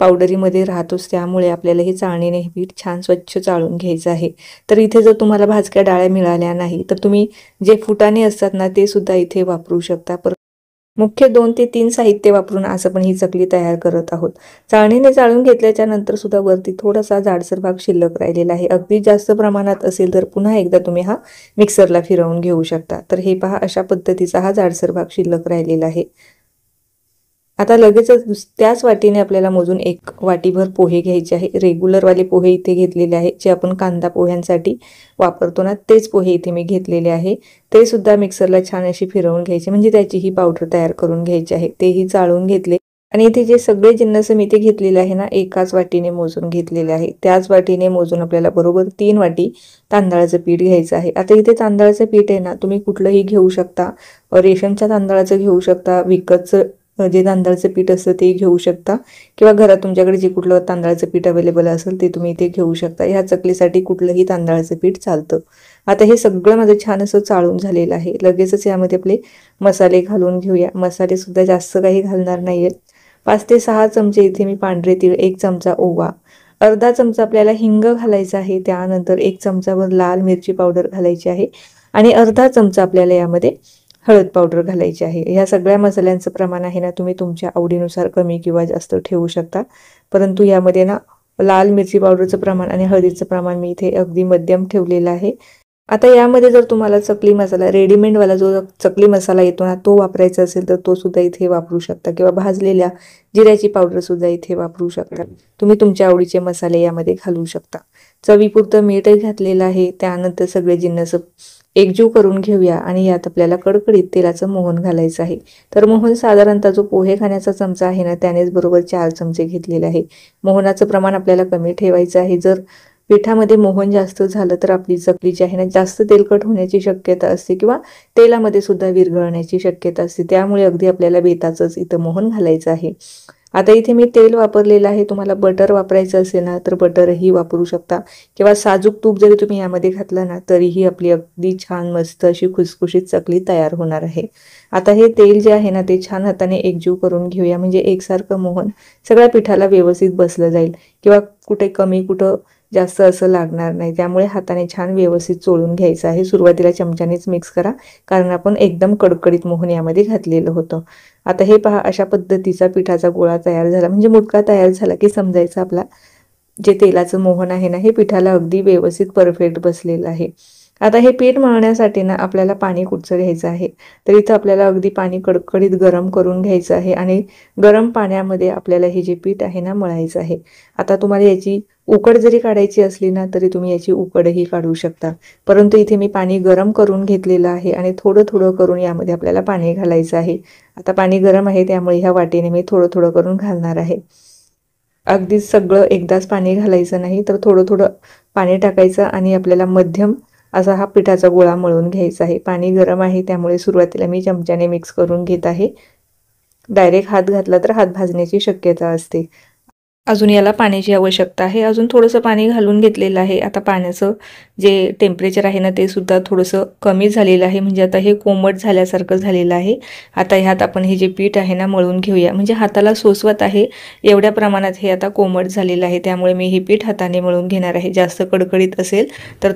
पावडरीमध्ये राहतोच, त्यामुळे आपल्याला हे चाळणीने पीठ छान स्वच्छ चाळून घ्यायचं आहे। तर इथे जर तुम्हाला भाजक्या डाळ्या मिळाल्या नाही तर तुम्ही जे फुटाणे असतात ना ते सुद्धा इथे वापरू शकता। मुख्य 2 ते 3 साहित्य वापरून आज आपण ही चकली तयार करत आहोत। चाळणीने चाळून घेतल्याच्या नंतर सुद्धा वरती थोडासा जाडसर भाग शिल्लक राहिलेला आहे। अगदी जास्त प्रमाणात असेल तर पुन्हा एकदा तुम्ही हा मिक्सरला फिरवून घेऊ शकता। तर हे पहा अशा पद्धतीचा हा जाडसर भाग शिल्लक राहिलेला आहे। आता लगेचच त्याच वाटीने आपल्याला मोजून 1 वाटीभर पोहे घ्यायचे आहे. रेग्युलरवाले पोहे इथे घेतलेले आहे, जे आपण कांदा पोह्यांसाठी वापरतो ना, तेच पोहे इथे मी घेतलेले आहे. ते सुद्धा मिक्सरला छान अशी फिरवून घ्यायचे, म्हणजे त्याची ही पावडर तयार करून घ्यायची आहे. तेही चाळून घेतले आणि इथे जे सगळे जिन्नस मी इथे घेतलेले आहे ना, एकाच वाटीने मोजून घेतलेले आहे. त्याच वाटीने मोजून आपल्याला बरोबर 3 वाटी तांदळाचं पीठ घ्यायचं आहे. आता इथे तांदळाचं पीठ आहे ना, तुम्ही कुठलंही घेऊ शकता. रेशनच्या तांदळाचं घेऊ शकता, विकतचं जे तांदळाचं पीठ असतं ते घेऊ शकता, किंवा घरात तुमच्याकडे जे कुठलं तांदळाचं पीठ अवेलेबल असेल ते तुम्ही इथे घेऊ शकता. ह्या चकलीसाठी कुठलंही तांदळाचं पीठ चालतं. आता हे सगळं माझं छान असं चाळून झालेलं आहे. लगेचच यामध्ये आपले मसाले घालून घेऊया. मसाले सुद्धा जास्त काही घालणार नाहीयेत. 5 ते 6 चमचे इथे मी पांढरे तीळ, 1 चमचा ओवा, अर्धा चमचा आपल्याला हिंग घालायचा आहे. त्यानंतर 1 चमचाभर लाल मिरची पावडर घालायची आहे आणि अर्धा चमचा आपल्याला यामध्ये हळद पावडर घालायची आहे. ह्या सगळ्या मसाल्यांचं प्रमाण आहे ना, तुम्ही तुमच्या आवडीनुसार कमी किंवा जास्त ठेवू शकता, परंतु यामध्ये ना लाल मिरची पावडरचं प्रमाण आणि हळदीचं प्रमाण मी इथे अगदी मध्यम ठेवलेलं आहे. आता यामध्ये जर तुम्हाला चकली मसाला रेडीमेडवाला जो चकली मसाला येतो ना, तो वापरायचा असेल तर तो सुद्धा इथे वापरू शकता, किंवा भाजलेल्या जिऱ्याची पावडर सुद्धा इथे वापरू शकता. तुम्ही तुमच्या आवडीचे मसाले यामध्ये घालू शकता. चवीपुरतं मीठही घातलेलं आहे. त्यानंतर सगळे जिन्नस एकजीव करून घेऊया आणि यात आपल्याला कडकडीत तेलाचं मोहन घालायचं आहे. तर मोहन साधारणतः जो पोहे खाण्याचा चमचा आहे ना, त्यानेच बरोबर 4 चमचे घेतलेले आहे. मोहनाचं प्रमाण आपल्याला कमी ठेवायचं आहे. जर पिठामध्ये मोहन जास्त झालं तर आपली चकली जी आहे ना, जास्त तेलकट होण्याची शक्यता असते, किंवा तेलामध्ये सुद्धा विरघळण्याची शक्यता असते. त्यामुळे अगदी आपल्याला बेताचंच इथं मोहन घालायचं आहे. आता इथे मी तेल वापरलेलं आहे. तुम्हाला बटर वापरायचं असेल ना तर बटरही वापरू शकता, किंवा साजूक तूप जरी तुम्ही यामध्ये घातलं ना तरीही आपली अगदी छान मस्त अशी खुसखुशीत चकली तयार होणार आहे. आता हे तेल जे आहे ना ते छान हाताने एकजीव करून घेऊया, म्हणजे एकसारखं मोहन सगळ्या पिठाला व्यवस्थित बसलं जाईल, किंवा कुठे कमी कुठं जास्त असं लागणार नाही. त्यामुळे हाताने छान व्यवस्थित चोळून घ्यायचं आहे. सुरुवातीला चमच्यानेच मिक्स करा, कारण आपण एकदम कडकडीत मोहन यामध्ये घातलेलं होतं. आता हे पहा, अशा पद्धतीचा पिठाचा गोळा तयार झाला, म्हणजे मुटका तयार झाला की समजायचं आपला जे तेलाचं मोहन आहे ना, हे पिठाला अगदी व्यवस्थित परफेक्ट बसलेलं आहे. आता हे पीठ मळण्यासाठी ना आपल्याला पाणी कुठचं घ्यायचं आहे. तर इथं आपल्याला अगदी पाणी कडकडीत गरम करून घ्यायचं आहे आणि गरम पाण्यामध्ये आपल्याला हे जे पीठ आहे ना मळायचं आहे. आता तुम्हाला याची उकड जरी काढायची असली ना तरी तुम्ही याची उकडही काढू शकता, परंतु इथे मी पाणी गरम करून घेतलेलं आहे आणि थोडं थोडं करून यामध्ये आपल्याला पाणी घालायचं आहे. आता पाणी गरम आहे त्यामुळे ह्या वाटीने मी थोडं थोडं करून घालणार आहे. अगदीच सगळं एकदाच पाणी घालायचं नाही, तर थोडं थोडं पाणी टाकायचं आणि आपल्याला मध्यम असा हा पिठाचा गोळा मळून घ्यायचा आहे. पाणी गरम आहे त्यामुळे सुरुवातीला मी चमच्याने मिक्स करून घेत आहे. डायरेक्ट हात घातला तर हात भाजण्याची शक्यता असते. अजून याला पाण्याची आवश्यकता आहे. अजून थोडंसं पाणी घालून घेतलेलं आहे. आता पाण्याचं जे टेम्परेचर आहे ना ते सुद्धा थोडंसं कमी झालेलं आहे, म्हणजे आता हे कोमट झाल्यासारखं झालेलं आहे. आता ह्यात आपण हे जे पीठ आहे ना मळून घेऊया, म्हणजे हाताला सोसवत आहे एवढ्या प्रमाणात हे आता कोमट झालेलं आहे. त्यामुळे मी हे पीठ हाताने मळून घेणार आहे. जास्त कडकडीत असेल तर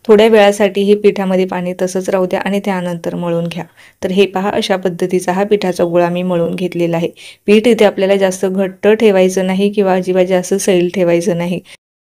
थोड्या वेळासाठी हे पिठामध्ये पाणी तसंच राहू द्या आणि त्यानंतर मळून घ्या. तर हे पहा, अशा पद्धतीचा हा पिठाचा गोळा मी मळून घेतलेला आहे. पीठ इथे आपल्याला जास्त घट्ट ठेवायचं नाही किंवा अजिबात जास्त सैल ठेवायचं नाही.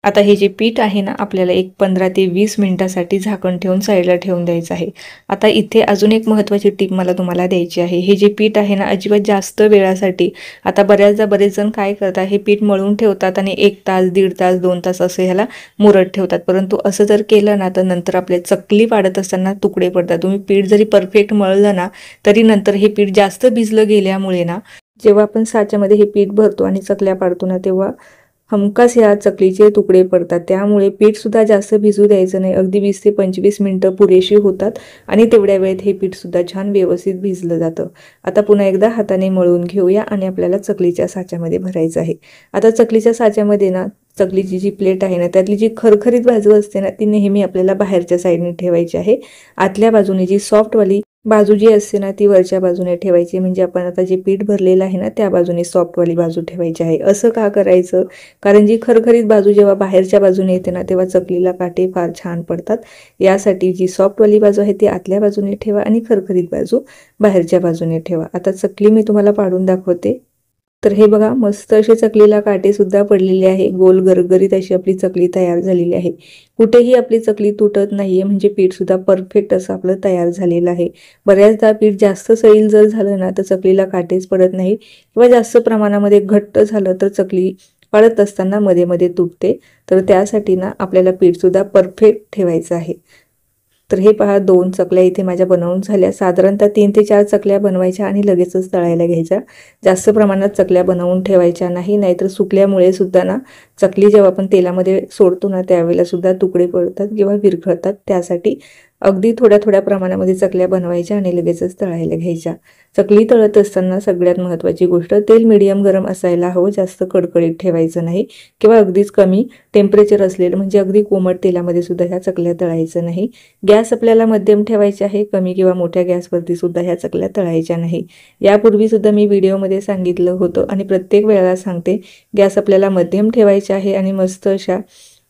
आता हे जे पीठ आहे ना आपल्याला 15 ते 20 मिनिटासाठी झाकण ठेवून साईडला ठेवून द्यायचं आहे. आता इथे अजून एक महत्त्वाची टिप मला तुम्हाला द्यायची आहे. हे जे पीठ आहे ना अजिबात जास्त वेळासाठी, आता बरेच जण काय करतात, हे पीठ मळून ठेवतात आणि 1 तास, 1.5 तास, 2 तास असं ह्याला मुरत ठेवतात. परंतु असं जर केलं ना तर नंतर आपल्या चकली पाडत असताना तुकडे पडतात. तुम्ही पीठ जरी परफेक्ट मळलं ना तरी नंतर हे पीठ जास्त भिजलं गेल्यामुळे ना, जेव्हा आपण साच्यामध्ये हे पीठ भरतो आणि चकल्या पाडतो ना तेव्हा हमखास या चकलीचे तुकडे पडतात. त्यामुळे पीठ सुद्धा जास्त भिजू द्यायचं नाही. अगदी 20 ते 25 मिनिटं पुरेशी होतात आणि तेवढ्या वेळेत हे पीठ सुद्धा छान व्यवस्थित भिजलं जातं. आता पुन्हा एकदा हाताने मळून घेऊया आणि आपल्याला चकलीच्या साच्यामध्ये भरायचं आहे. आता चकलीच्या साच्यामध्ये ना चकलीची जी प्लेट आहे ना त्यातली जी खरखरीत बाजू असते ना ती नेहमी आपल्याला बाहेरच्या साईडने ठेवायची आहे. आतल्या बाजूने जी सॉफ्टवाली बाजू जी असते ना ती वरच्या बाजूने ठेवायची, म्हणजे आपण आता जे पीठ भरलेलं आहे ना त्या बाजूने सॉफ्टवाली बाजू ठेवायची आहे. असं का करायचं, कारण जी खरखरीत बाजू जेव्हा बाहेरच्या बाजूने येते ना तेव्हा चकलीला काटे फार छान पडतात. यासाठी जी सॉफ्टवाली बाजू आहे ती आतल्या बाजूने ठेवा आणि खरखरीत बाजू बाहेरच्या बाजूने ठेवा. आता चकली मी तुम्हाला पाडून दाखवते. तर हे बघा मस्त असे चकलीला काटे सुद्धा पडलेले आहे, गोल गरगरीत अशी आपली चकली तयार झालेली आहे। कुठेही आपली चकली तुटत नाहीये, म्हणजे पीठ सुद्धा परफेक्ट असं आपलं तयार झालेलं आहे। बऱ्याचदा पीठ जास्त सैल जर झालं ना तर चकलीला काटेच पडत नाही, किंवा जास्त प्रमाणामध्ये घट्ट झालं तर चकली पाडत असताना मध्ये मध्ये तुटते। तर त्यासाठी ना आपल्याला पीठ सुद्धा परफेक्ट ठेवायचं आहे। तर हे पहा 2 चकल्या इथे माझ्या बनवून झाल्या। साधारणतः 3 ते 4 चकल्या बनवायच्या आणि लगेचच तळायला घ्यायच्या। जास्त प्रमाणात चकल्या बनवून ठेवायच्या नाही, नाहीतर सुकल्यामुळे सुद्धा ना चकली जेव्हा आपण तेलामध्ये सोडतो ना त्यावेळेला सुद्धा तुकडे पडतात किंवा विरघळतात। त्यासाठी अगदी थोड्या थोड्या प्रमाणामध्ये चकल्या बनवायच्या आणि लगेचच तळायला घ्यायच्या। चकली तळत असताना सगळ्यात महत्त्वाची गोष्ट तेल मीडियम गरम असायला हवं, जास्त कडकडीत ठेवायचं नाही किंवा अगदीच कमी टेम्परेचर असलेलं, म्हणजे अगदी कोमट तेलामध्ये सुद्धा ह्या चकल्या तळायचं नाही। गॅस आपल्याला मध्यम ठेवायचा आहे, कमी किंवा मोठ्या गॅसवरती सुद्धा ह्या चकल्या तळायच्या नाही। यापूर्वी सुद्धा मी व्हिडिओमध्ये सांगितलं होतं आणि प्रत्येक वेळेला सांगते, गॅस आपल्याला मध्यम ठेवायचा आहे आणि मस्त अशा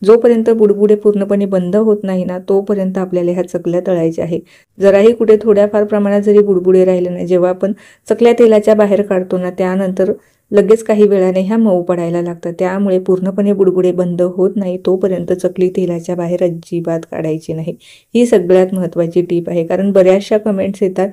जोपर्यंत बुडबुडे पूर्णपणे बंद होत नाही ना तोपर्यंत आपल्याला ह्या चकल्या तळायच्या आहे। जराही कुठे थोड्याफार प्रमाणात जरी बुडबुडे राहिले नाही, जेव्हा आपण चकल्या तेलाच्या बाहेर काढतो ना त्यानंतर लगेच काही वेळाने ह्या मऊ पडायला लागतात। त्यामुळे पूर्णपणे बुडबुडे बंद होत नाही तोपर्यंत चकली तेलाच्या बाहेर अजिबात काढायची नाही। ही सगळ्यात महत्त्वाची टीप आहे, कारण बऱ्याचशा कमेंट्स येतात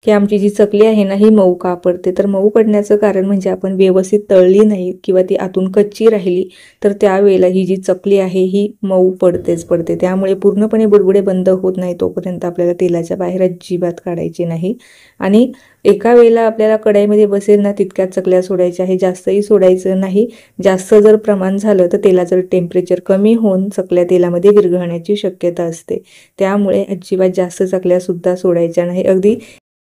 की आमची जी चकली आहे ना ही मऊ का पडते। तर मऊ पडण्याचं कारण म्हणजे आपण व्यवस्थित तळली नाही किंवा ती आतून कच्ची राहिली तर त्यावेळेला ही जी चकली आहे ही मऊ पडतेच पडते। त्यामुळे पूर्णपणे बुडबुडे बंद होत नाही तोपर्यंत आपल्याला तेलाच्या बाहेर अजिबात काढायची नाही। आणि एका वेळेला आपल्याला कढईमध्ये बसेल ना तितक्याच चकल्या सोडायच्या आहे, जास्तही सोडायचं नाही। जास्त जर प्रमाण झालं तर तेलाचं टेम्परेचर कमी होऊन चकल्या तेलामध्ये विरघळण्याची शक्यता असते। त्यामुळे अजिबात जास्त चकल्या सुद्धा सोडायच्या नाही। अगदी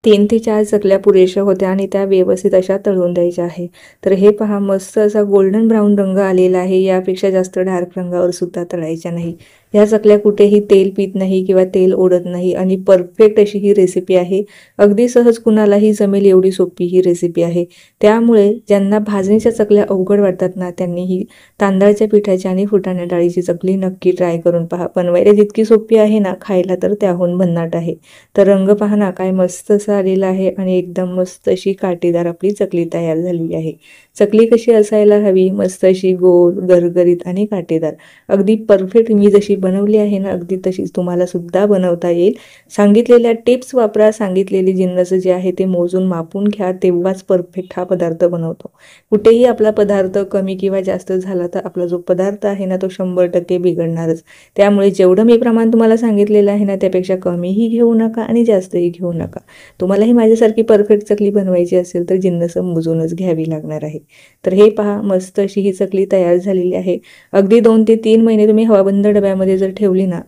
3 ते 4 चकल्या पुरेशा होत्या आणि त्या व्यवस्थित अशा तळून द्यायच्या आहे। तर हे पहा मस्त असा गोल्डन ब्राऊन रंग आलेला आहे, यापेक्षा जास्त डार्क रंगावर सुद्धा तळायच्या नाही। ह्या चकल्या कुठेही तेल पित नाही किंवा तेल ओढत नाही आणि परफेक्ट अशी ही रेसिपी आहे। अगदी सहज कुणालाही जमेल एवढी सोपी ही रेसिपी आहे। त्यामुळे ज्यांना भाजणीच्या चकल्या अवघड वाटतात ना त्यांनी ही तांदळाच्या पिठाची आणि फुटाणा डाळीची चकली नक्की ट्राय करून पहा। बनवायला जितकी सोपी आहे ना खायला तर त्याहून भन्नाट आहे। तर रंग पहा ना काय मस्त असा आलेला आहे आणि एकदम मस्त अशी काटेदार आपली चकली तयार झालेली आहे। चकली कशी असायला हवी, मस्त अशी गोल गरगरीत आणि काटेदार, अगदी परफेक्ट मी जशी बनवली आहे ना अगदी तशीच तुम्हाला सुद्धा बनवता येईल। सांगितलेल्या टिप्स वापरा, सांगितलेली जिन्नस जे आहे ते मोजून मापून घ्या, तेव्हाच परफेक्ट हा पदार्थ बनवतो। कुठेही आपला पदार्थ कमी किंवा जास्त झाला तर आपला जो पदार्थ आहे ना तो 100% बिघडणारच। त्यामुळे जेवढं मी प्रमाण तुम्हाला सांगितलेलं आहे ना त्यापेक्षा कमीही घेऊ नका आणि जास्तही घेऊ नका। तुम्हालाही माझ्यासारखी परफेक्ट चकली बनवायची असेल तर जिन्नस मोजूनच घ्यावी लागणार आहे। तर हे पहा मस्त अशी ही चकली तयार झालेली आहे। अगदी 2 ते 3 महिने तुम्ही हवाबंद डब्यामध्ये जर ठेवली ना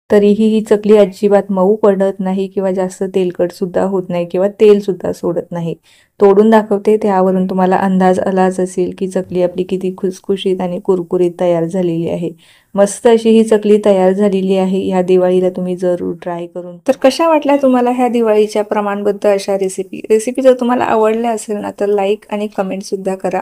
तरीही ही चकली अजिबात मऊ पडत नाही किंवा जास्त तेलकट सुद्धा होत नाही किंवा तेल सुद्धा सोडत नाही। तोडून दाखवते, त्यावरून तुम्हाला अंदाज आलाच असेल की चकली आपली किती खुसखुशीत आणि कुरकुरीत तयार झालेली आहे। मस्त अशी ही चकली तयार झालेली आहे। ह्या दिवाळीला तुम्ही जरूर ट्राय करून। तर कशा वाटल्या तुम्हाला ह्या दिवाळीच्या प्रमाणबद्ध अशा रेसिपी जर तुम्हाला आवडल्या असेल ना तर लाईक आणि कमेंट सुद्धा करा।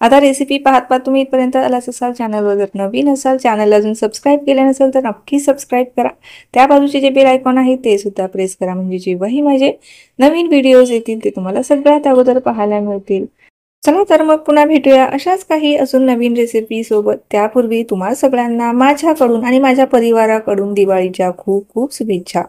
आता रेसिपी पाहत तुम्ही इथपर्यंत आलाच असाल, चॅनलवर जर नवीन असाल, चॅनलला अजून सबस्क्राईब केले नसेल तर नक्की सबस्क्राईब करा। त्या बाजूचे जे बेल आयकॉन आहे ते सुद्धा प्रेस करा, म्हणजे जेव्हाही माझे नवीन व्हिडिओज येतील ते तुम्हाला सगळ्यात अगोदर पाहायला मिळतील। चला तर मग पुन्हा भेटूया अशाच काही अजून नवीन रेसिपी सोबत। त्यापूर्वी तुम्हा सगळ्यांना माझ्याकडून आणि माझ्या परिवाराकडून दिवाळीच्या खूप खूप शुभेच्छा।